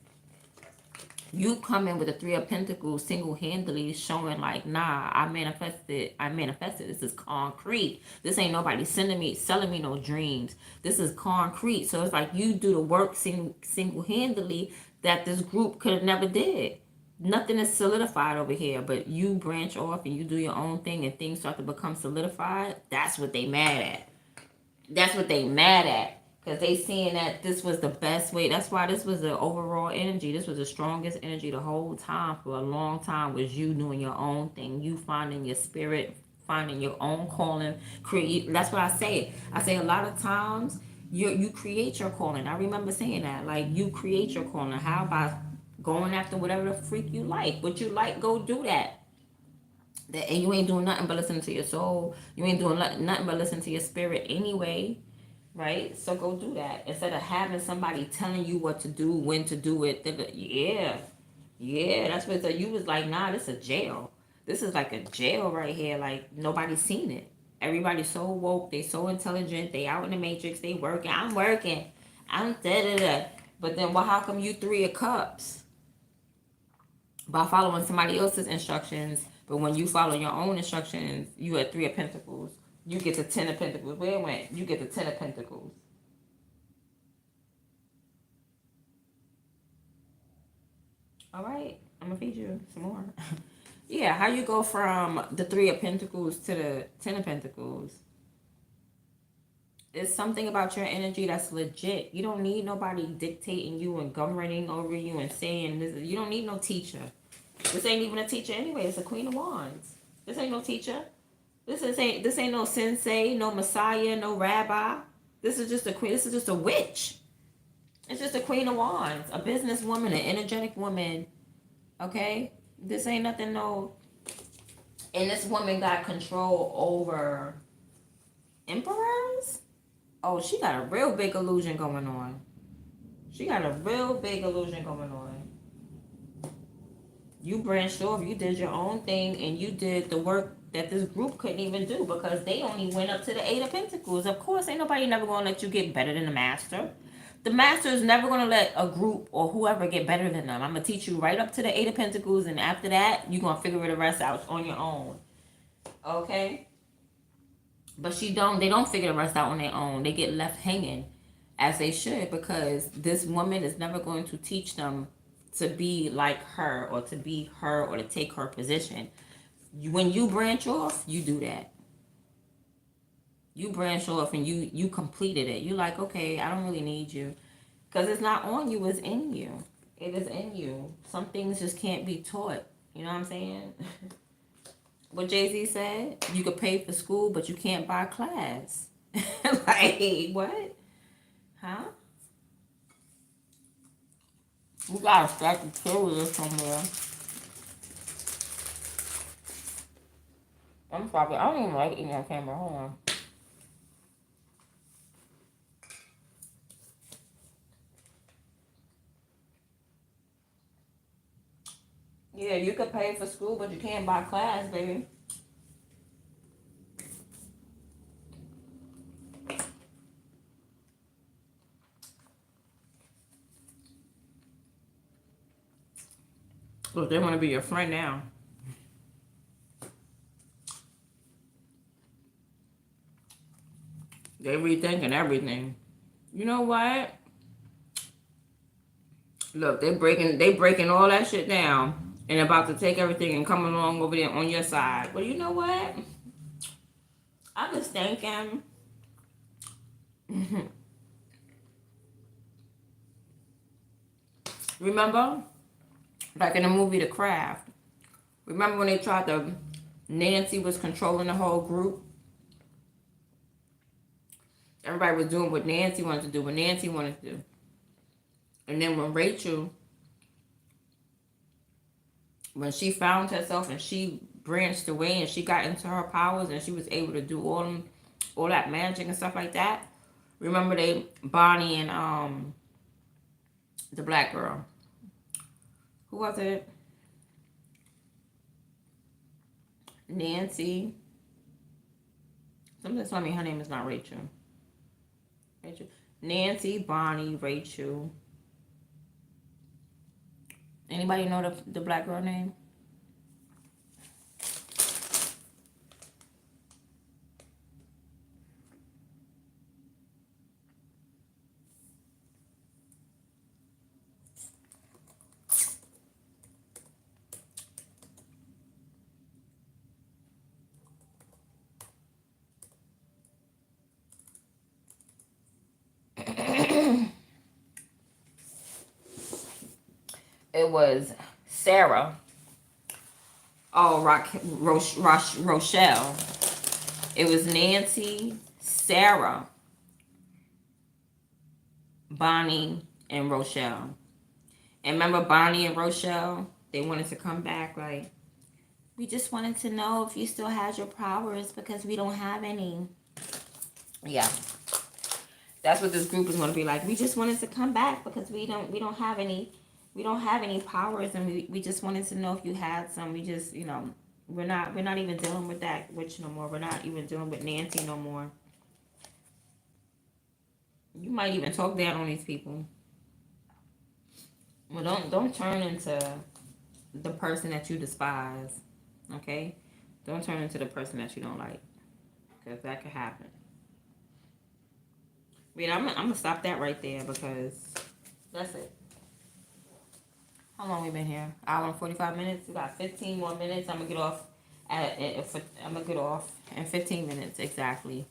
You come in with the Three of Pentacles single-handedly showing like, nah, I manifested. This is concrete. This ain't nobody selling me no dreams. This is concrete. So it's like you do the work single-handedly that this group could have never did. Nothing is solidified over here, but you branch off and you do your own thing and things start to become solidified. That's what they mad at. That's what they mad at. Because they seeing that this was the best way. That's why this was the overall energy. This was the strongest energy the whole time for a long time was you doing your own thing. You finding your spirit, finding your own calling. That's what I say. I say a lot of times you create your calling. I remember saying that. Like you create your calling. How about going after whatever the freak you like? What you like, go do that. And you ain't doing nothing but listening to your soul. You ain't doing nothing but listening to your spirit anyway. Right? So go do that. Instead of having somebody telling you what to do, when to do it. Yeah. Yeah, that's what you was like, nah, this is a jail. This is like a jail right here. Like nobody's seen it. Everybody's so woke, they so intelligent, they out in the matrix, they working. I'm working. I'm da da da. But then how come you Three of Cups? by following somebody else's instructions. But when you follow your own instructions, you at 3 of Pentacles. You get the 10 of Pentacles. Where it went? You get the 10 of Pentacles. All right, I'm gonna feed you some more. Yeah, how you go from the 3 of Pentacles to the 10 of Pentacles? It's something about your energy that's legit. You don't need nobody dictating you and governing over you and saying this. You don't need no teacher. This ain't even a teacher anyway. It's a Queen of Wands. This ain't no teacher. This ain't no sensei, no messiah, no rabbi. This is just a queen. This is just a witch. It's just a Queen of Wands, a businesswoman, an energetic woman. Okay, this ain't nothing. No, and this woman got control over emperors. Oh, she got a real big illusion going on. She got a real big illusion going on. You branched off, you did your own thing, and you did the work that this group couldn't even do because they only went up to the 8 of Pentacles. Of course, ain't nobody never gonna let you get better than the master. The master is never gonna let a group or whoever get better than them. I'm gonna teach you right up to the 8 of Pentacles, and after that, you're gonna figure the rest out on your own. Okay? But they don't figure the rest out on their own. They get left hanging as they should because this woman is never going to teach them to be like her or to be her or to take her position. When you branch off, you do that. You branch off and you completed it. You like, okay, I don't really need you. Because it's not on you, it's in you. It is in you. Some things just can't be taught. You know what I'm saying? What Jay-Z said, you could pay for school, but you can't buy class. Like, what? Huh? We gotta start to kill this somewhere. I'm sorry, I don't even like eating on camera. Hold on. Yeah, you could pay for school, but you can't buy class, baby. Look, they want to be your friend now. They rethinking everything. You know what? Look, they breaking all that shit down and about to take everything and come along over there on your side. Well, you know what? I was thinking. Remember? Like in the movie The Craft. Remember when they tried to... Nancy was controlling the whole group? Everybody was doing what Nancy wanted to do, what Nancy wanted to do. And then when she found herself and she branched away and she got into her powers and she was able to do all that magic and stuff like that. Remember Bonnie and the black girl. Who was it? Nancy. Something told me her name is not Rachel. Nancy, Bonnie, Rachel. Anybody know the black girl name? It was Sarah. Oh, Rochelle. It was Nancy, Sarah, Bonnie, and Rochelle. And remember Bonnie and Rochelle? They wanted to come back like, we just wanted to know if you still had your powers because we don't have any. Yeah. That's what this group is going to be like. We just wanted to come back because we don't have any powers, and we just wanted to know if you had some. We just, we're not even dealing with that witch no more. We're not even dealing with Nancy no more. You might even talk down on these people. Well, don't turn into the person that you despise. Okay? Don't turn into the person that you don't like. Because that could happen. But I'm going to stop that right there because that's it. How long we been here? Hour and 45 minutes. We got 15 more minutes. I'm going to get off. I'm going to get off in 15 minutes exactly.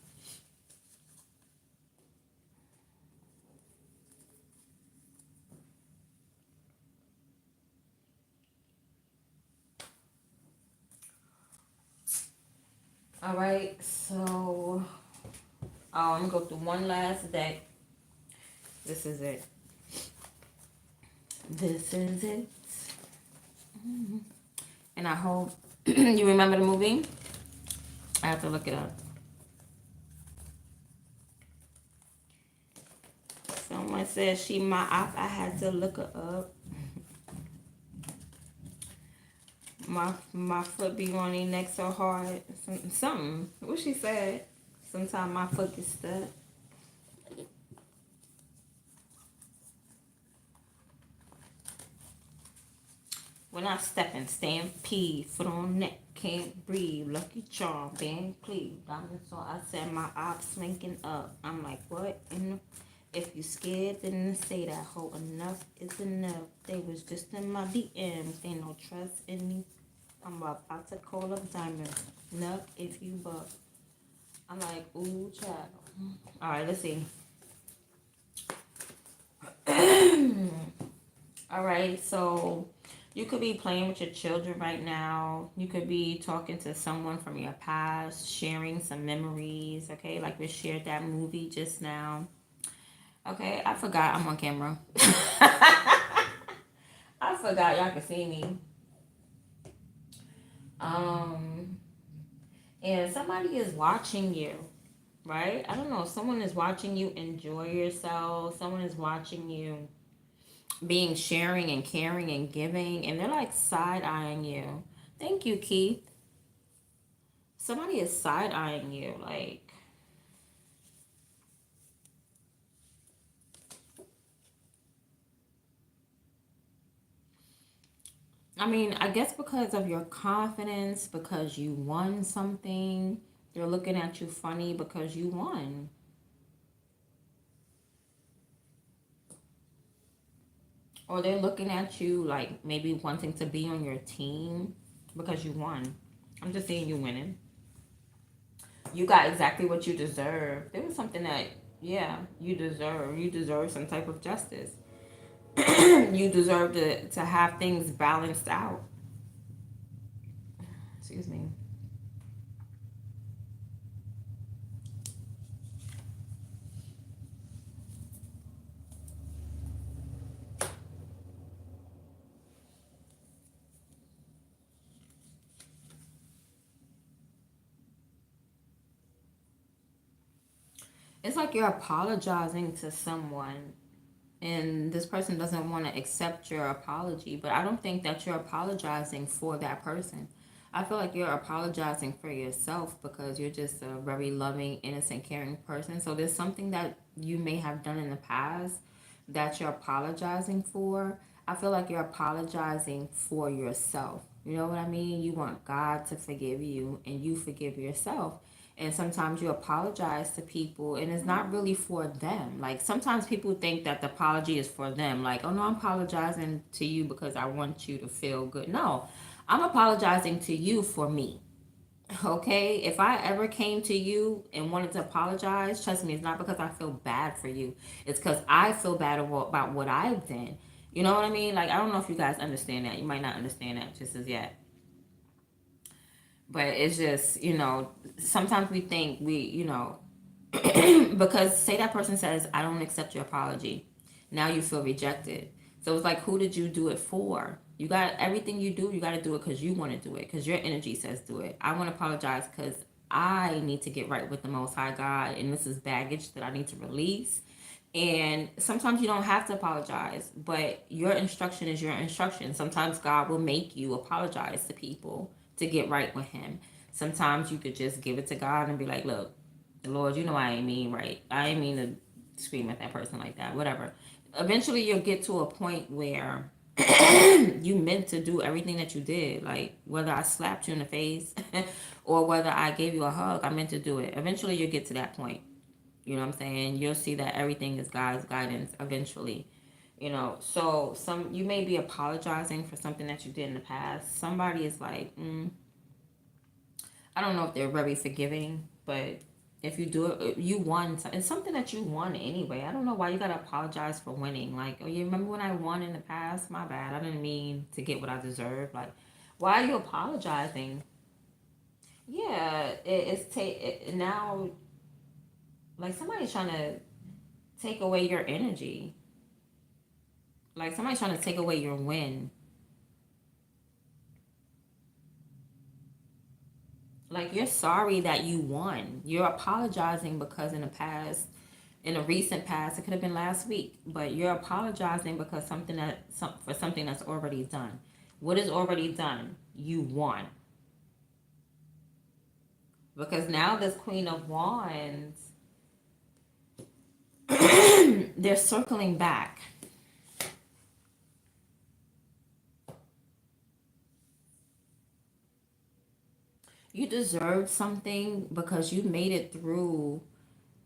All right, so I'm gonna go through one last deck. This is it. This is it. And I hope you remember the movie. I have to look it up. Someone said she my op. I had to look her up. My foot be on their neck so hard. Something. What she said. Sometimes my foot gets stuck. When I step in, stampede, foot on neck, can't breathe, lucky charm, band cleave, diamond so I said my ops linking up. I'm like, what? If you scared, then say that whole enough is enough. They was just in my DMs, ain't no trust in me. I'm about to call up diamond. Nuck if you buck. I'm like, ooh, child. All right, let's see. All right, so you could be playing with your children right now. You could be talking to someone from your past, sharing some memories, okay? Like we shared that movie just now. Okay, I forgot I'm on camera. I forgot y'all could see me. And somebody is watching you, right? I don't know. Someone is watching you enjoy yourself. Someone is watching you being sharing and caring and giving, and they're like side-eyeing you. Thank you, Keith. Somebody is side-eyeing you, like, I mean, I guess because of your confidence, because you won something, they're looking at you funny because you won. Or they're looking at you like maybe wanting to be on your team because you won. I'm just saying you winning. You got exactly what you deserve. There was something that, yeah, you deserve. You deserve some type of justice. You deserve to have things balanced out. Excuse me. It's like you're apologizing to someone and this person doesn't want to accept your apology, but I don't think that you're apologizing for that person. I feel like you're apologizing for yourself because you're just a very loving, innocent, caring person. So there's something that you may have done in the past that you're apologizing for. I feel like you're apologizing for yourself. You know what I mean? You want God to forgive you and you forgive yourself. And sometimes you apologize to people and it's not really for them. Like sometimes people think that the apology is for them. Like, oh no, I'm apologizing to you because I want you to feel good. No, I'm apologizing to you for me. Okay, if I ever came to you and wanted to apologize, trust me, it's not because I feel bad for you. It's because I feel bad about what I've done. You know what I mean? Like, I don't know if you guys understand that. You might not understand that just as yet. But it's just, sometimes we think because say that person says, I don't accept your apology. Now you feel rejected. So it's like, who did you do it for? You got everything you do, you got to do it because you want to do it, because your energy says do it. I want to apologize because I need to get right with the Most High God, and this is baggage that I need to release. And sometimes you don't have to apologize, but your instruction is your instruction. Sometimes God will make you apologize to people to get right with Him. Sometimes you could just give it to God and be like, look, Lord, you know I ain't mean right. I ain't mean to scream at that person like that, whatever. Eventually you'll get to a point where You meant to do everything that you did. Like, whether I slapped you in the face or whether I gave you a hug, I meant to do it. Eventually, you'll get to that point. You know what I'm saying? You'll see that everything is God's guidance eventually. So you may be apologizing for something that you did in the past. Somebody is like, I don't know if they're very forgiving, but if you do it, you won. It's something that you won anyway. I don't know why you gotta apologize for winning. Like, oh, you remember when I won in the past? My bad. I didn't mean to get what I deserved. Like, why are you apologizing? Yeah, now. Like, somebody's trying to take away your energy. Like, somebody's trying to take away your win. Like, you're sorry that you won. You're apologizing because in a recent past, it could have been last week, but you're apologizing because for something that's already done. What is already done? You won. Because now this Queen of Wands, they're circling back. You deserve something because you made it through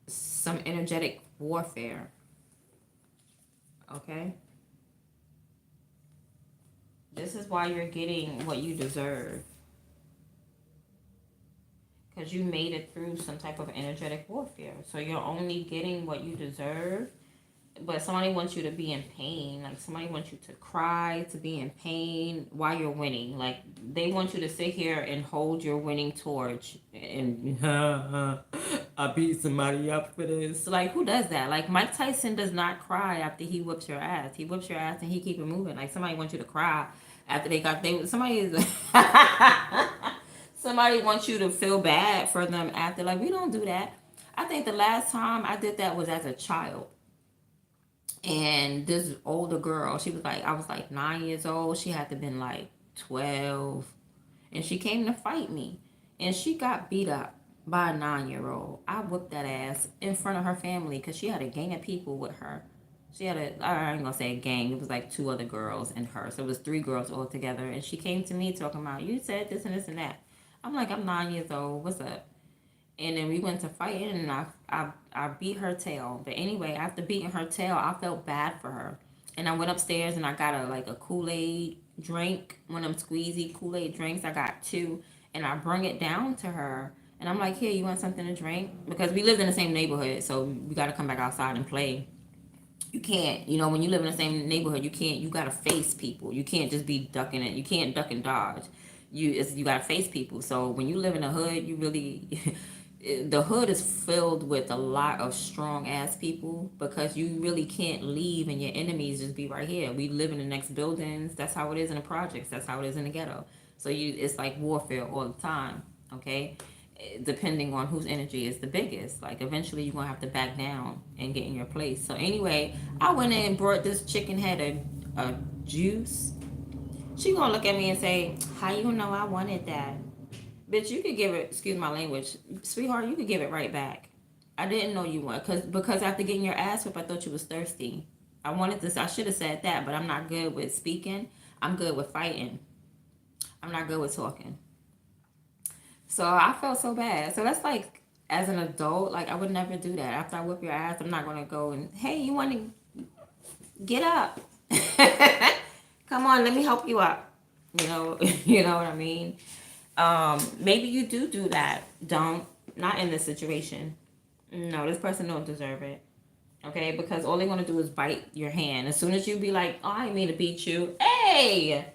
some energetic warfare. Okay? This is why you're getting what you deserve. Because you made it through some type of energetic warfare. So you're only getting what you deserve. But somebody wants you to be in pain. Like, somebody wants you to cry, to be in pain while you're winning. Like, they want you to sit here and hold your winning torch and I beat somebody up for this. Like, who does that? Like, Mike Tyson does not cry after he whips your ass. He whips your ass and he keep it moving. Like, somebody wants you to cry after somebody is somebody wants you to feel bad for them after. Like, we don't do that. I think the last time I did that was as a child. And this older girl, she was like, I was like 9 years old. She had to been like 12. And she came to fight me. And she got beat up by a 9-year-old. I whooped that ass in front of her family because she had a gang of people with her. I ain't gonna say a gang, it was like 2 other girls and her. So it was 3 girls all together. And she came to me talking about, you said this and this and that. I'm like, I'm 9 years old. What's up? And then we went to fighting, and I beat her tail. But anyway, after beating her tail, I felt bad for her. And I went upstairs and I got a Kool-Aid drink, one of them squeezy Kool-Aid drinks. I got 2, and I brung it down to her. And I'm like, here, you want something to drink? Because we lived in the same neighborhood, so we got to come back outside and play. You can't, when you live in the same neighborhood, you got to face people. You can't just be ducking it. You can't duck and dodge. You got to face people. So when you live in the hood, you really... the hood is filled with a lot of strong ass people because you really can't leave and your enemies just be right here. We live in the next buildings. That's how it is in the projects. That's how it is in the ghetto. So it's like warfare all the time. Okay, depending on whose energy is the biggest. Like, eventually you're gonna have to back down and get in your place. So anyway, I went in and brought this chicken head a juice. She gonna look at me and say, "How you know I wanted that?" Bitch, you could give it, excuse my language, sweetheart, you could give it right back. I didn't know you want, because after getting your ass whipped, I thought you was thirsty. I should have said that, but I'm not good with speaking. I'm good with fighting. I'm not good with talking. So I felt so bad. So that's like, as an adult, like, I would never do that. After I whip your ass, I'm not going to go and, hey, you want to get up? Come on, let me help you up. You know what I mean? Maybe you do that. Not in this situation. No, this person don't deserve it. Okay, because all they want to do is bite your hand. As soon as you be like, oh, I didn't mean to beat you. Hey!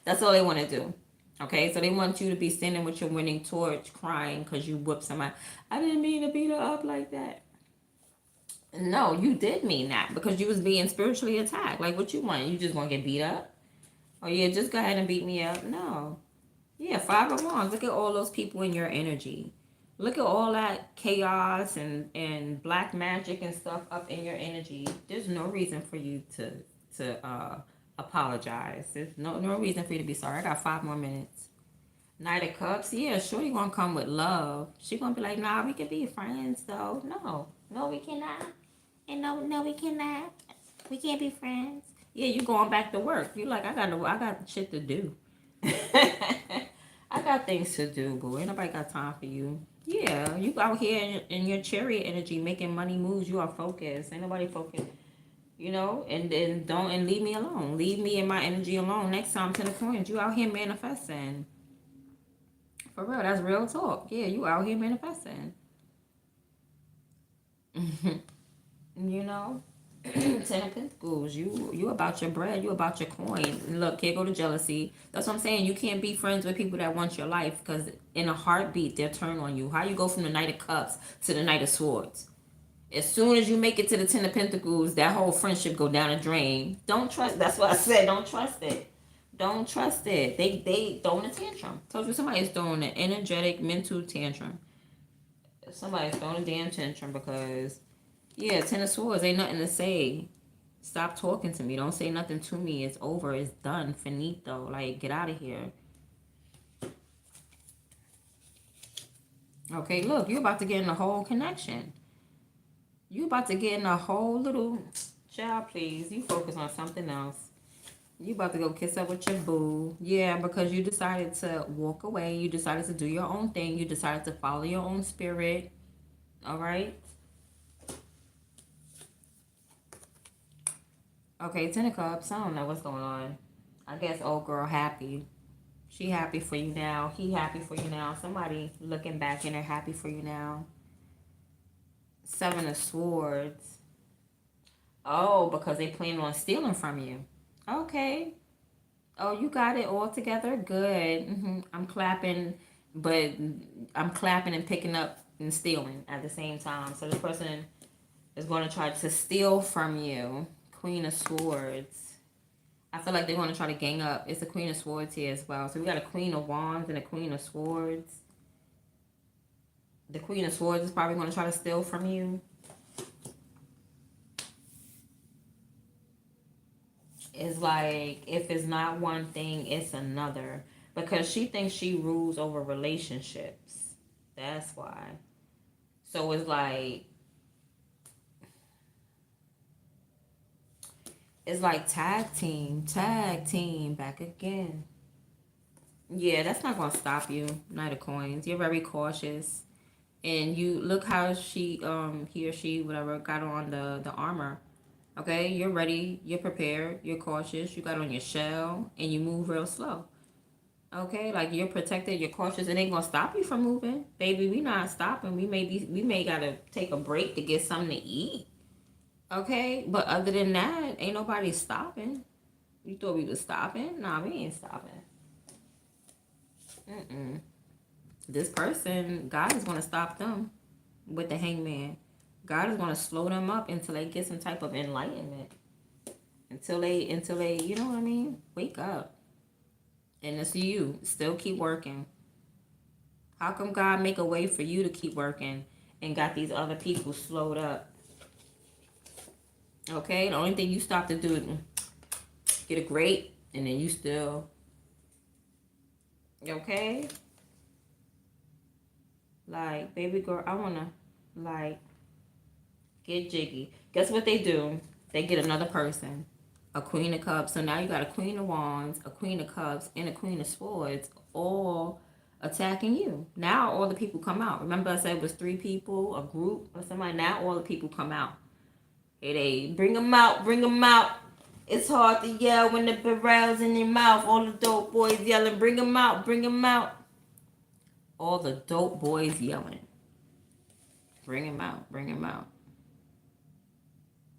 That's all they want to do. Okay, so they want you to be standing with your winning torch crying because you whooped somebody. I didn't mean to beat her up like that. No, you did mean that because you was being spiritually attacked. Like, what you want? You just want to get beat up? Oh, yeah, just go ahead and beat me up. No. Yeah, 5 of Wands. Look at all those people in your energy. Look at all that chaos and black magic and stuff up in your energy. There's no reason for you to apologize. There's no reason for you to be sorry. I got 5 more minutes. Knight of Cups. Yeah, Shorty gonna come with love. She gonna be like, nah, we can be friends though. No, we cannot. And no, we cannot. We can't be friends. Yeah, you going back to work. You like, I got shit to do. I got things to do, boo. Ain't nobody got time for you. Yeah, you out here in your chariot energy making money moves. You are focused. Ain't nobody focused. You know, and then don't and leave me alone. Leave me and my energy alone. Next time, 10 of coins. You out here manifesting. For real, that's real talk. Yeah, you out here manifesting. You know? Ten of Pentacles. You about your bread. You about your coin. And look, can't go to jealousy. That's what I'm saying. You can't be friends with people that want your life because in a heartbeat they'll turn on you. How you go from the Knight of Cups to the Knight of Swords? As soon as you make it to the Ten of Pentacles, that whole friendship go down a drain. Don't trust. That's what I said. Don't trust it. Don't trust it. They throwing a tantrum. Told you somebody's throwing an energetic mental tantrum. Somebody's throwing a damn tantrum because yeah, Ten of Swords ain't nothing to say. Stop talking to me. Don't say nothing to me. It's over. It's done. Finito. Like, get out of here. Okay, look, you're about to get in a whole connection. You about to get in a whole little... Child, please. You focus on something else. You about to go kiss up with your boo. Yeah, because you decided to walk away. You decided to do your own thing. You decided to follow your own spirit. All right? Okay, 10 of Cups. I don't know what's going on. I guess old girl happy. She happy for you now. He happy for you now. Somebody looking back and they're happy for you now. 7 of Swords. Oh, because they plan on stealing from you. Okay. Oh, you got it all together? Good. I'm clapping, but I'm clapping and picking up and stealing at the same time. So this person is going to try to steal from you. Queen of Swords. I feel like they're going to try to gang up. It's a Queen of Swords here as well. So we got a Queen of Wands and a Queen of Swords. The Queen of Swords is probably going to try to steal from you. It's like, if it's not one thing, it's another. Because she thinks she rules over relationships. That's why. So it's like... It's like tag team, back again. Yeah, that's not going to stop you. Knight of Coins. You're very cautious. And you look how he or she, whatever, got on the armor. Okay, you're ready, you're prepared, you're cautious, you got on your shell, and you move real slow. Okay, like you're protected, you're cautious. It ain't gonna stop you from moving, baby. We not stopping. We may gotta take a break to get something to eat. Okay, but other than that, ain't nobody stopping. You thought we was stopping? Nah, we ain't stopping. This person, God is gonna stop them with the Hangman. God is gonna slow them up until they get some type of enlightenment. Until they, you know what I mean? Wake up. And it's you. Still keep working. How come God make a way for you to keep working and got these other people slowed up? Okay? The only thing you stop to do is get a grape and then you still... Okay? Like, baby girl, I wanna, like, get jiggy. Guess what they do? They get another person. A Queen of Cups. So now you got a Queen of Wands, a Queen of Cups, and a Queen of Swords all attacking you. Now all the people come out. Remember I said it was 3 people, a group or somebody. Now all the people come out. Hey, they bring them out, bring them out. It's hard to yell when the barrel's in your mouth. All the dope boys yelling, bring them out, bring them out. All the dope boys yelling. Bring him out, bring him out.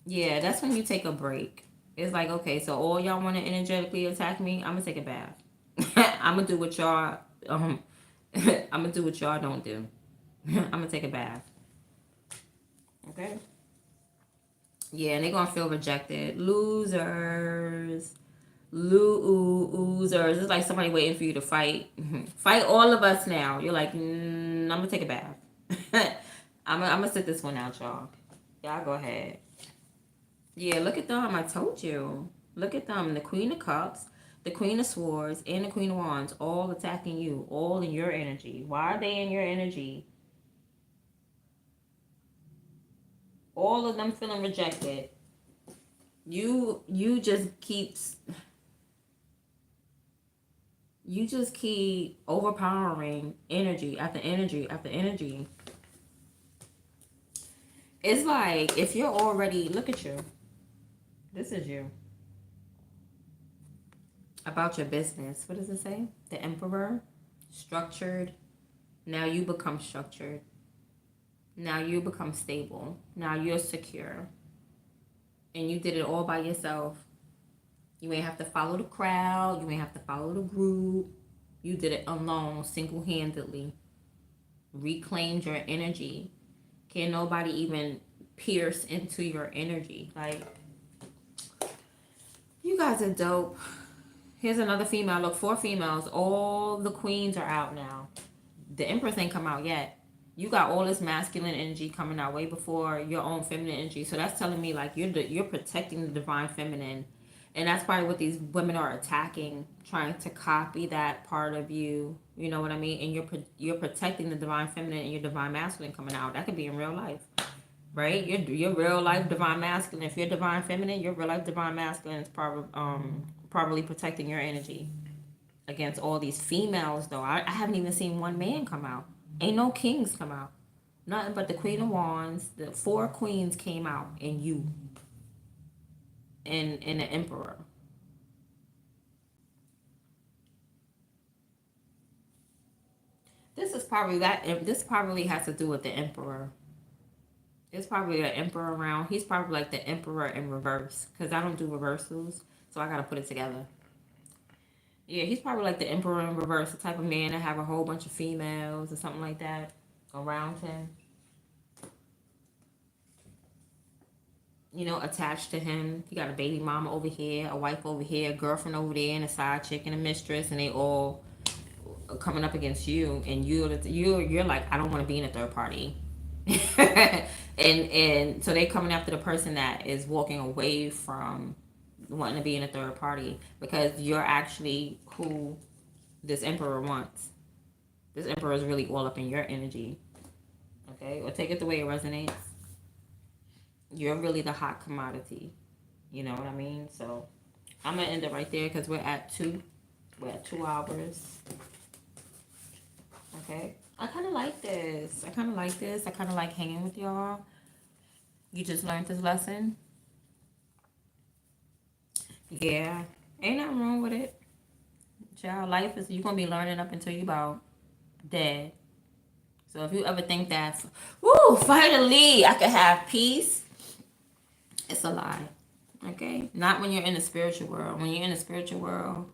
Yeah, that's when you take a break. It's like, okay, so all y'all want to energetically attack me, I'm gonna take a bath. I'm gonna do what y'all I'm gonna do what y'all don't do. I'm gonna take a bath. Okay? Yeah, and they're gonna feel rejected. Losers. Losers. It's like somebody waiting for you to fight. Fight all of us now. You're like, I'm gonna take a bath. I'm gonna sit this one out, y'all. Y'all go ahead. Yeah, look at them. I told you. Look at them. The Queen of Cups, the Queen of Swords, and the Queen of Wands all attacking you. All in your energy. Why are they in your energy? All of them feeling rejected. You just keep overpowering energy after energy after energy. It's like if you're already, look at you. This is you. About your business. What does it say? The Emperor. Structured. Now you become structured. Now you become stable. Now you're secure. And you did it all by yourself. You ain't have to follow the crowd. You ain't have to follow the group. You did it alone, single-handedly. Reclaimed your energy. Can't nobody even pierce into your energy. Like, you guys are dope. Here's another female. Look, 4 females. All the queens are out now. The Empress ain't come out yet. You got all this masculine energy coming out way before your own feminine energy. So that's telling me like you're protecting the divine feminine, and that's probably what these women are attacking, trying to copy that part of you. You know what I mean? And you're protecting the divine feminine and your divine masculine coming out. That could be in real life, right? Your real life divine masculine. If you're divine feminine, your real life divine masculine is probably protecting your energy against all these females. Though I haven't even seen one man come out. Ain't no kings come out. Nothing but the Queen of Wands. The 4 queens came out, and you, and the Emperor. This is probably that. This probably has to do with the Emperor. There's probably an Emperor around. He's probably like the Emperor in reverse, because I don't do reversals, so I gotta put it together. Yeah, he's probably like the Emperor in reverse, the type of man that have a whole bunch of females or something like that around him. You know, attached to him. He got a baby mama over here, a wife over here, a girlfriend over there, and a side chick and a mistress, and they all coming up against you, and you're like, I don't want to be in a third party. and so they coming after the person that is walking away from wanting to be in a third party, because you're actually who this Emperor wants. This Emperor is really all up in your energy. Okay, or take it the way it resonates. You're really the hot commodity. You know what I mean? So I'm gonna end it right there because we're at 2 hours. Okay, I kind of like this. I kind of like hanging with y'all. You just learned this lesson. Yeah, ain't nothing wrong with it. Child, life is, you're gonna be learning up until you about dead. So if you ever think that, woo, finally I could have peace, it's a lie. Okay, not when you're in the spiritual world. When you're in the spiritual world,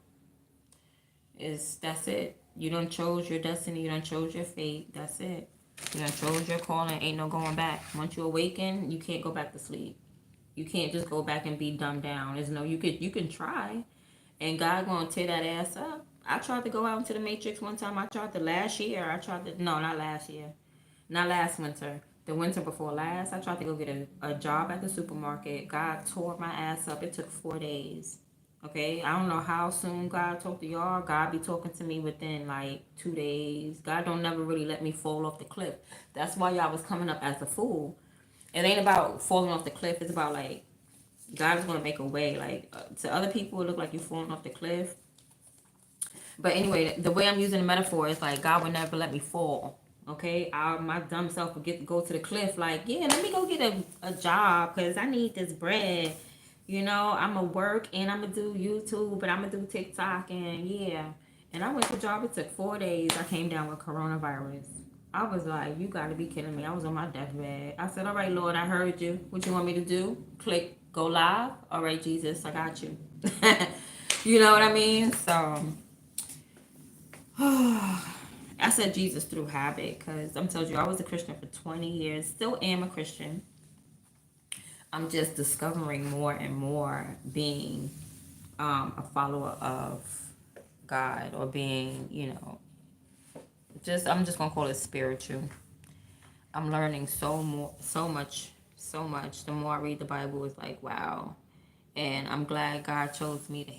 that's it. You done chose your destiny. You done chose your fate. That's it. You done chose your calling. Ain't no going back. Once you awaken, you can't go back to sleep. You can't just go back and be dumbed down. There's no, you can try, and God gonna tear that ass up. I tried to go out into the matrix one time. I tried to last year. No, not last year. Not last winter. The winter before last. I tried to go get a job at the supermarket. God tore my ass up. It took 4 days. Okay, I don't know how soon God talked to y'all. God be talking to me within like 2 days. God don't never really let me fall off the cliff. That's why y'all was coming up as a fool. It ain't about falling off the cliff. It's about like God is gonna make a way. Like to other people, it look like you falling off the cliff. But anyway, the way I'm using the metaphor is like God would never let me fall. Okay, my dumb self would go to the cliff. Like, yeah, let me go get a job because I need this bread. You know, I'm going to work and I'm going to do YouTube, but I'm going to do TikTok, and yeah. And I went to job. It took 4 days. I came down with coronavirus. I was like, you got to be kidding me. I was on my deathbed. I said, all right, Lord, I heard you. What you want me to do? Click, go live? All right, Jesus, I got you. You know what I mean? So, I said Jesus through habit, because I'm telling you, I was a Christian for 20 years. Still am a Christian. I'm just discovering more and more being a follower of God, or being, I'm just gonna call it spiritual. I'm learning so much. The more I read the Bible, it's like, wow. And I'm glad God chose me to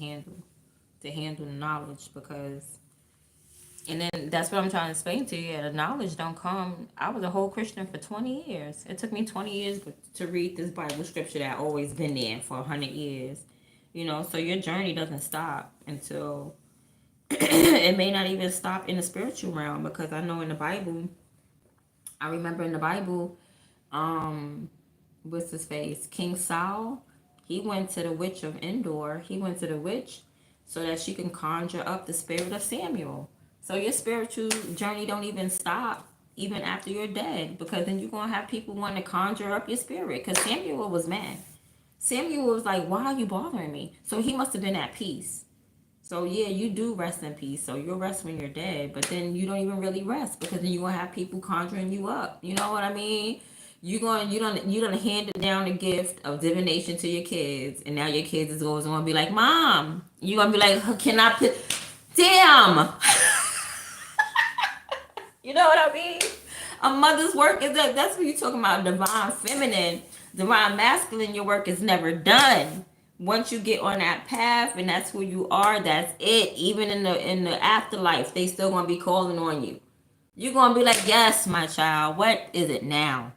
handle the knowledge, because And then that's what I'm trying to explain to you. The knowledge don't come. I was a whole Christian for 20 years. It took me 20 years to read this Bible scripture that always been there for 100 years. You know, so your journey doesn't stop until it may not even stop in the spiritual realm, because I know in the Bible, I remember in the Bible, what's his face? King Saul, he went to the witch of Endor. He went to the witch so that she can conjure up the spirit of Samuel. So your spiritual journey don't even stop even after you're dead, because then you're going to have people want to conjure up your spirit, because Samuel was mad. Samuel was like, why are you bothering me? So he must have been at peace. So yeah, you do rest in peace. So you'll rest when you're dead, but then you don't even really rest, because then you're gonna have people conjuring you up. You know what I mean? You don't hand it down the gift of divination to your kids, and now your kids is always gonna be like, Mom, you gonna be like, can I put damn. You know what I mean? A mother's work is that's what you're talking about, divine feminine, divine masculine. Your work is never done. Once you get on that path and that's who you are, that's it. Even in the afterlife, they still gonna be calling on you. You're gonna be like, yes, my child, what is it now?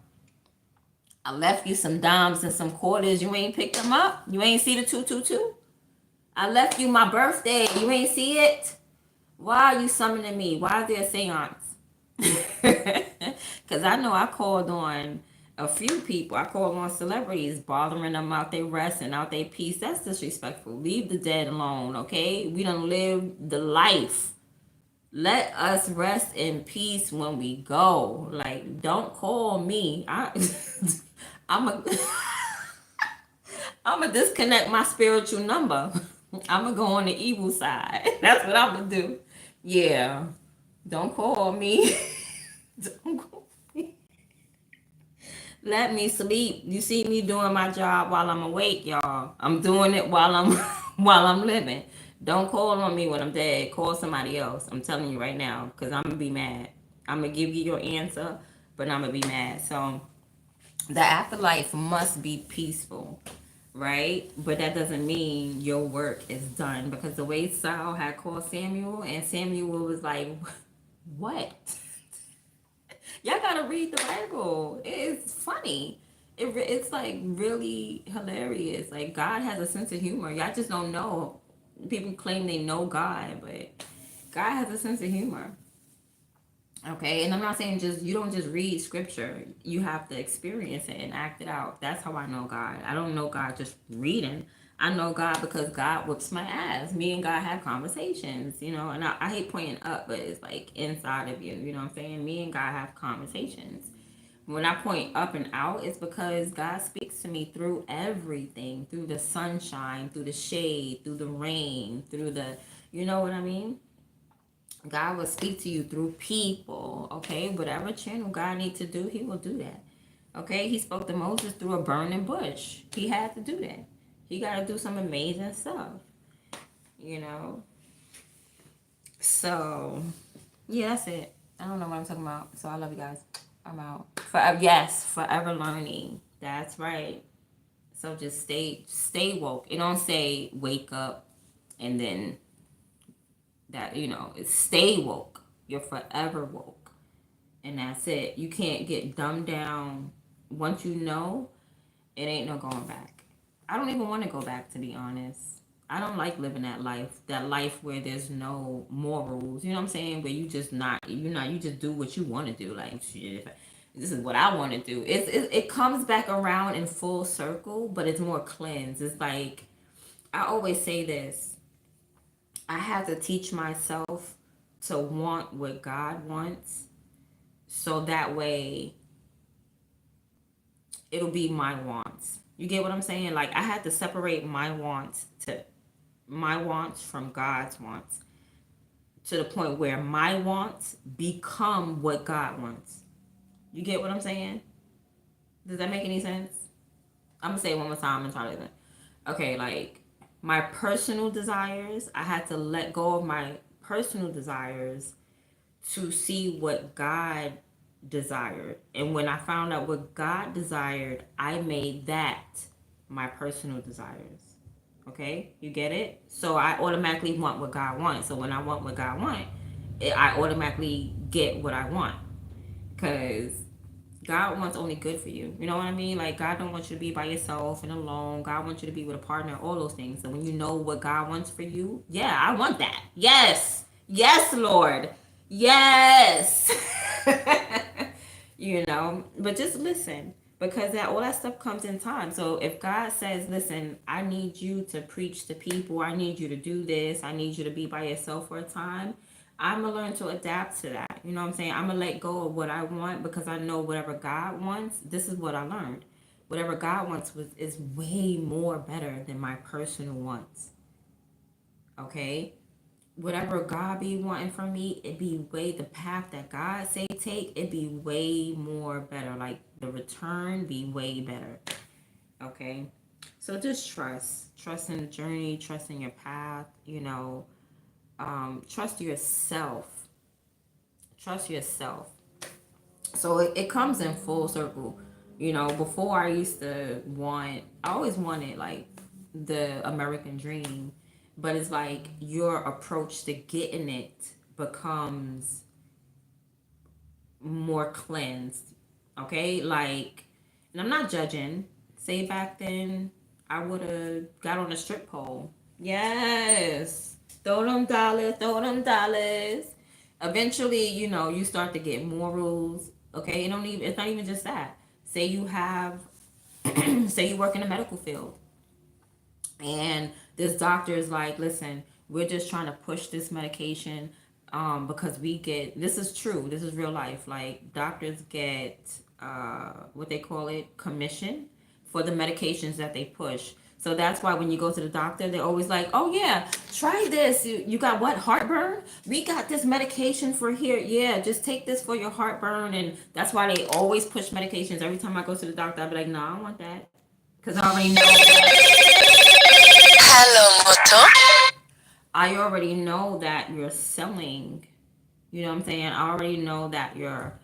I left you some dimes and some quarters. You ain't picked them up. You ain't see the 222. I left you my birthday. You ain't see it. Why are you summoning me? Why is there a seance? Because I know I called on a few people. I called on celebrities, bothering them out their rest and out their peace. That's disrespectful. Leave the dead alone, okay? We don't live the life. Let us rest in peace when we go. Like, don't call me. I'm a I'm gonna disconnect my spiritual number. I'm gonna go on the evil side. That's what I'm gonna do. Yeah. Don't call me. Don't call me. Let me sleep. You see me doing my job while I'm awake, y'all. I'm doing it while I'm while I'm living. Don't call on me when I'm dead. Call somebody else. I'm telling you right now, because I'm gonna be mad. I'm gonna give you your answer, but I'm gonna be mad. So the afterlife must be peaceful, right? But that doesn't mean your work is done, because the way Saul had called Samuel, and Samuel was like, what? Y'all gotta read the Bible. It's funny. It's like really hilarious. Like, God has a sense of humor. Y'all just don't know. People claim they know God, but God has a sense of humor. Okay, and I'm not saying just you don't just read scripture. You have to experience it and act it out. That's how I know God. I don't know God just reading. I know God because God whips my ass. Me and God have conversations, and I hate pointing up, but it's like inside of you. You know what I'm saying? Me and God have conversations. When I point up and out, it's because God speaks to me through everything, through the sunshine, through the shade, through the rain, through the, you know what I mean? God will speak to you through people, okay? Whatever channel God needs to do, he will do that. Okay? He spoke to Moses through a burning bush. He had to do that. He got to do some amazing stuff, you know? So, yeah, that's it. I don't know what I'm talking about. So I love you guys. I'm out. Yes, forever learning. That's right. So just stay woke. It don't say wake up and then that, it's stay woke. You're forever woke. And that's it. You can't get dumbed down. Once you know, it ain't no going back. I don't even want to go back, to be honest. I don't like living that life where there's no morals. You know what I'm saying? Where you just you just do what you want to do. Like, shit, this is what I want to do. It comes back around in full circle, but it's more cleansed. It's like, I always say this. I have to teach myself to want what God wants, so that way it'll be my wants. You get what I'm saying? Like, I had to separate my wants from God's wants, to the point where my wants become what God wants. You get what I'm saying? Does that make any sense? I'm gonna say it one more time and try to. Okay, like, my personal desires, I had to let go of my personal desires to see what God desired. And when I found out what God desired, I made that my personal desires. Okay? You get it? So I automatically want what God wants. So when I want what God wants, I automatically get what I want, because God wants only good for you. You know what I mean? Like, God don't want you to be by yourself and alone. God wants you to be with a partner, all those things. So when you know what God wants for you, yeah, I want that. Yes. Yes, Lord. Yes. But just listen, because that all that stuff comes in time. So if God says, listen, I need you to preach to people, I need you to do this, I need you to be by yourself for a time, I'm gonna learn to adapt to that. You know what I'm saying? I'm gonna let go of what I want, because I know whatever God wants, this is what I learned. Whatever God wants is way more better than my personal wants. Okay? Whatever God be wanting from me, it be way, the path that God say take, it be way more better. Like, the return be way better. Okay? So just trust in the journey, trust in your path, trust yourself. Trust yourself. So it comes in full circle. Before I always wanted, like, the American dream, but it's like your approach to getting it becomes more cleansed. Okay? Like, and I'm not judging. Say back then, I would have got on a strip pole. Yes. Throw them dollars, throw them dollars. Eventually, you start to get more rules. Okay? It's not even just that. Say you have say you work in the medical field, and this doctor is like, listen, we're just trying to push this medication, because we get, this is true, this is real life, like, doctors get what they call it, commission for the medications that they push. So that's why when you go to the doctor, they're always like, oh yeah, try this. You got what, heartburn? We got this medication for here. Yeah, just take this for your heartburn. And that's why they always push medications. Every time I go to the doctor, I'll be like, no, I don't want that, because I already know Hello, Moto. I already know that you're selling. You know what I'm saying? I already know that you're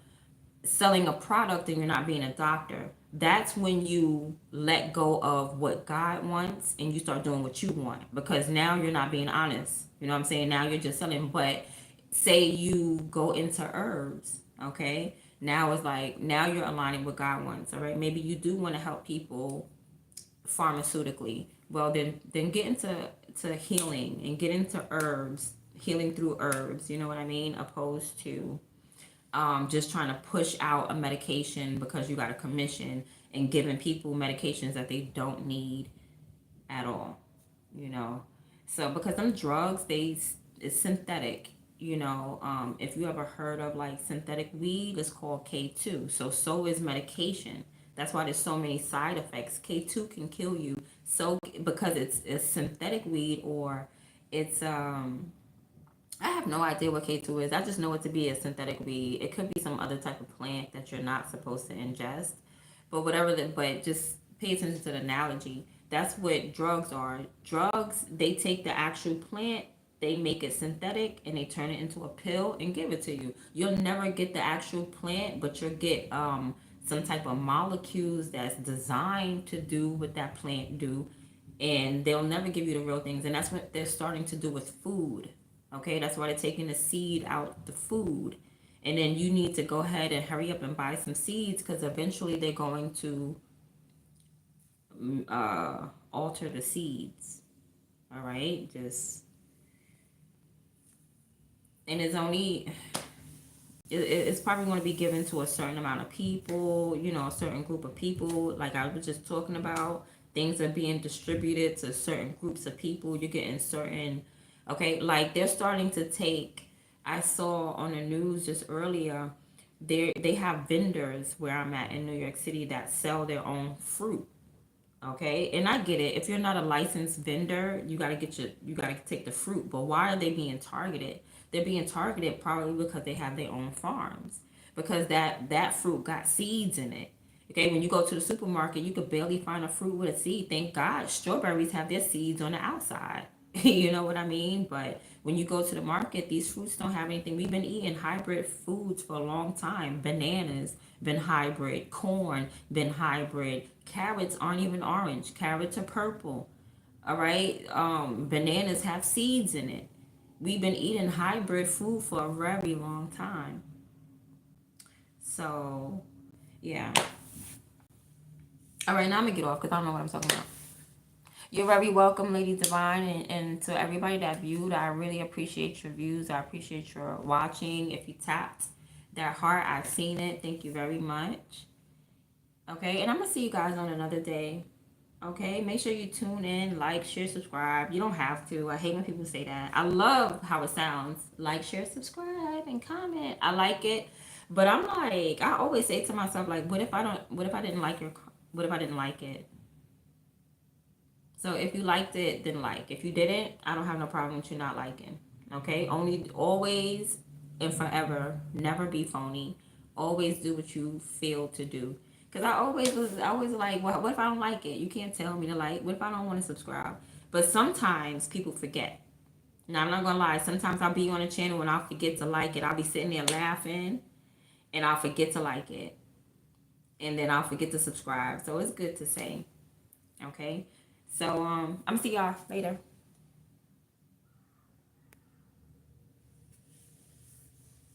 selling a product and you're not being a doctor. That's when you let go of what God wants and you start doing what you want, because now you're not being honest. You know what I'm saying? Now you're just selling. But say you go into herbs, okay? Now it's like, now you're aligning with God wants, all right? Maybe you do want to help people pharmaceutically. Well, then get into healing and get into herbs, healing through herbs. You know what I mean? Opposed to just trying to push out a medication because you got a commission and giving people medications that they don't need at all. You know, so because them drugs, it's synthetic. If you ever heard of, like, synthetic weed, it's called K2. So is medication. That's why there's so many side effects. K2 can kill you. So because it's synthetic weed, or it's I have no idea what K2 is. I just know it to be a synthetic weed. It could be some other type of plant that you're not supposed to ingest. But just pay attention to the analogy. That's what drugs are. Drugs, they take the actual plant, they make it synthetic, and they turn it into a pill and give it to you. You'll never get the actual plant, but you'll get some type of molecules that's designed to do what that plant do, and they'll never give you the real things. And that's what they're starting to do with food. Okay, that's why they're taking the seed out the food. And then you need to go ahead and hurry up and buy some seeds, because eventually they're going to alter the seeds. All right, and it's probably going to be given to a certain amount of people, a certain group of people. Like I was just talking about, things are being distributed to certain groups of people. You're getting certain, okay, like they're starting to take, I saw on the news just earlier, they have vendors where I'm at in New York City that sell their own fruit. Okay, and I get it. If you're not a licensed vendor, you gotta take the fruit. But why are they being targeted? They're being targeted probably because they have their own farms. Because that fruit got seeds in it. Okay, when you go to the supermarket, you could barely find a fruit with a seed. Thank God, strawberries have their seeds on the outside. You know what I mean? But when you go to the market, these fruits don't have anything. We've been eating hybrid foods for a long time. Bananas been hybrid, corn been hybrid, carrots aren't even orange, carrots are purple. All right, bananas have seeds in it. we've been eating hybrid food for a very long time. So, yeah. All right, now I'm gonna get off because I don't know what I'm talking about. You're very welcome, Lady Divine, and to everybody that viewed. I really appreciate your views. I appreciate your watching. If you tapped that heart, I've seen it. Thank you very much. Okay, and I'm gonna see you guys on another day. Okay, make sure you tune in, like, share, subscribe. You don't have to. I hate when people say that. I love how it sounds. Like, share, subscribe, and comment. I like it, but I'm like, I always say to myself, like, what if I don't? What if I didn't like your? What if I didn't like it? So if you liked it, then like. If you didn't, I don't have no problem with you not liking. Okay? Only always and forever, never be phony. Always do what you feel to do. Cause I always like, what if I don't like it? You can't tell me to like. What if I don't want to subscribe? But sometimes people forget. Now I'm not gonna lie. Sometimes I'll be on a channel and I'll forget to like it. I'll be sitting there laughing, and I'll forget to like it, and then I'll forget to subscribe. So it's good to say. Okay. So I'm gonna see y'all later.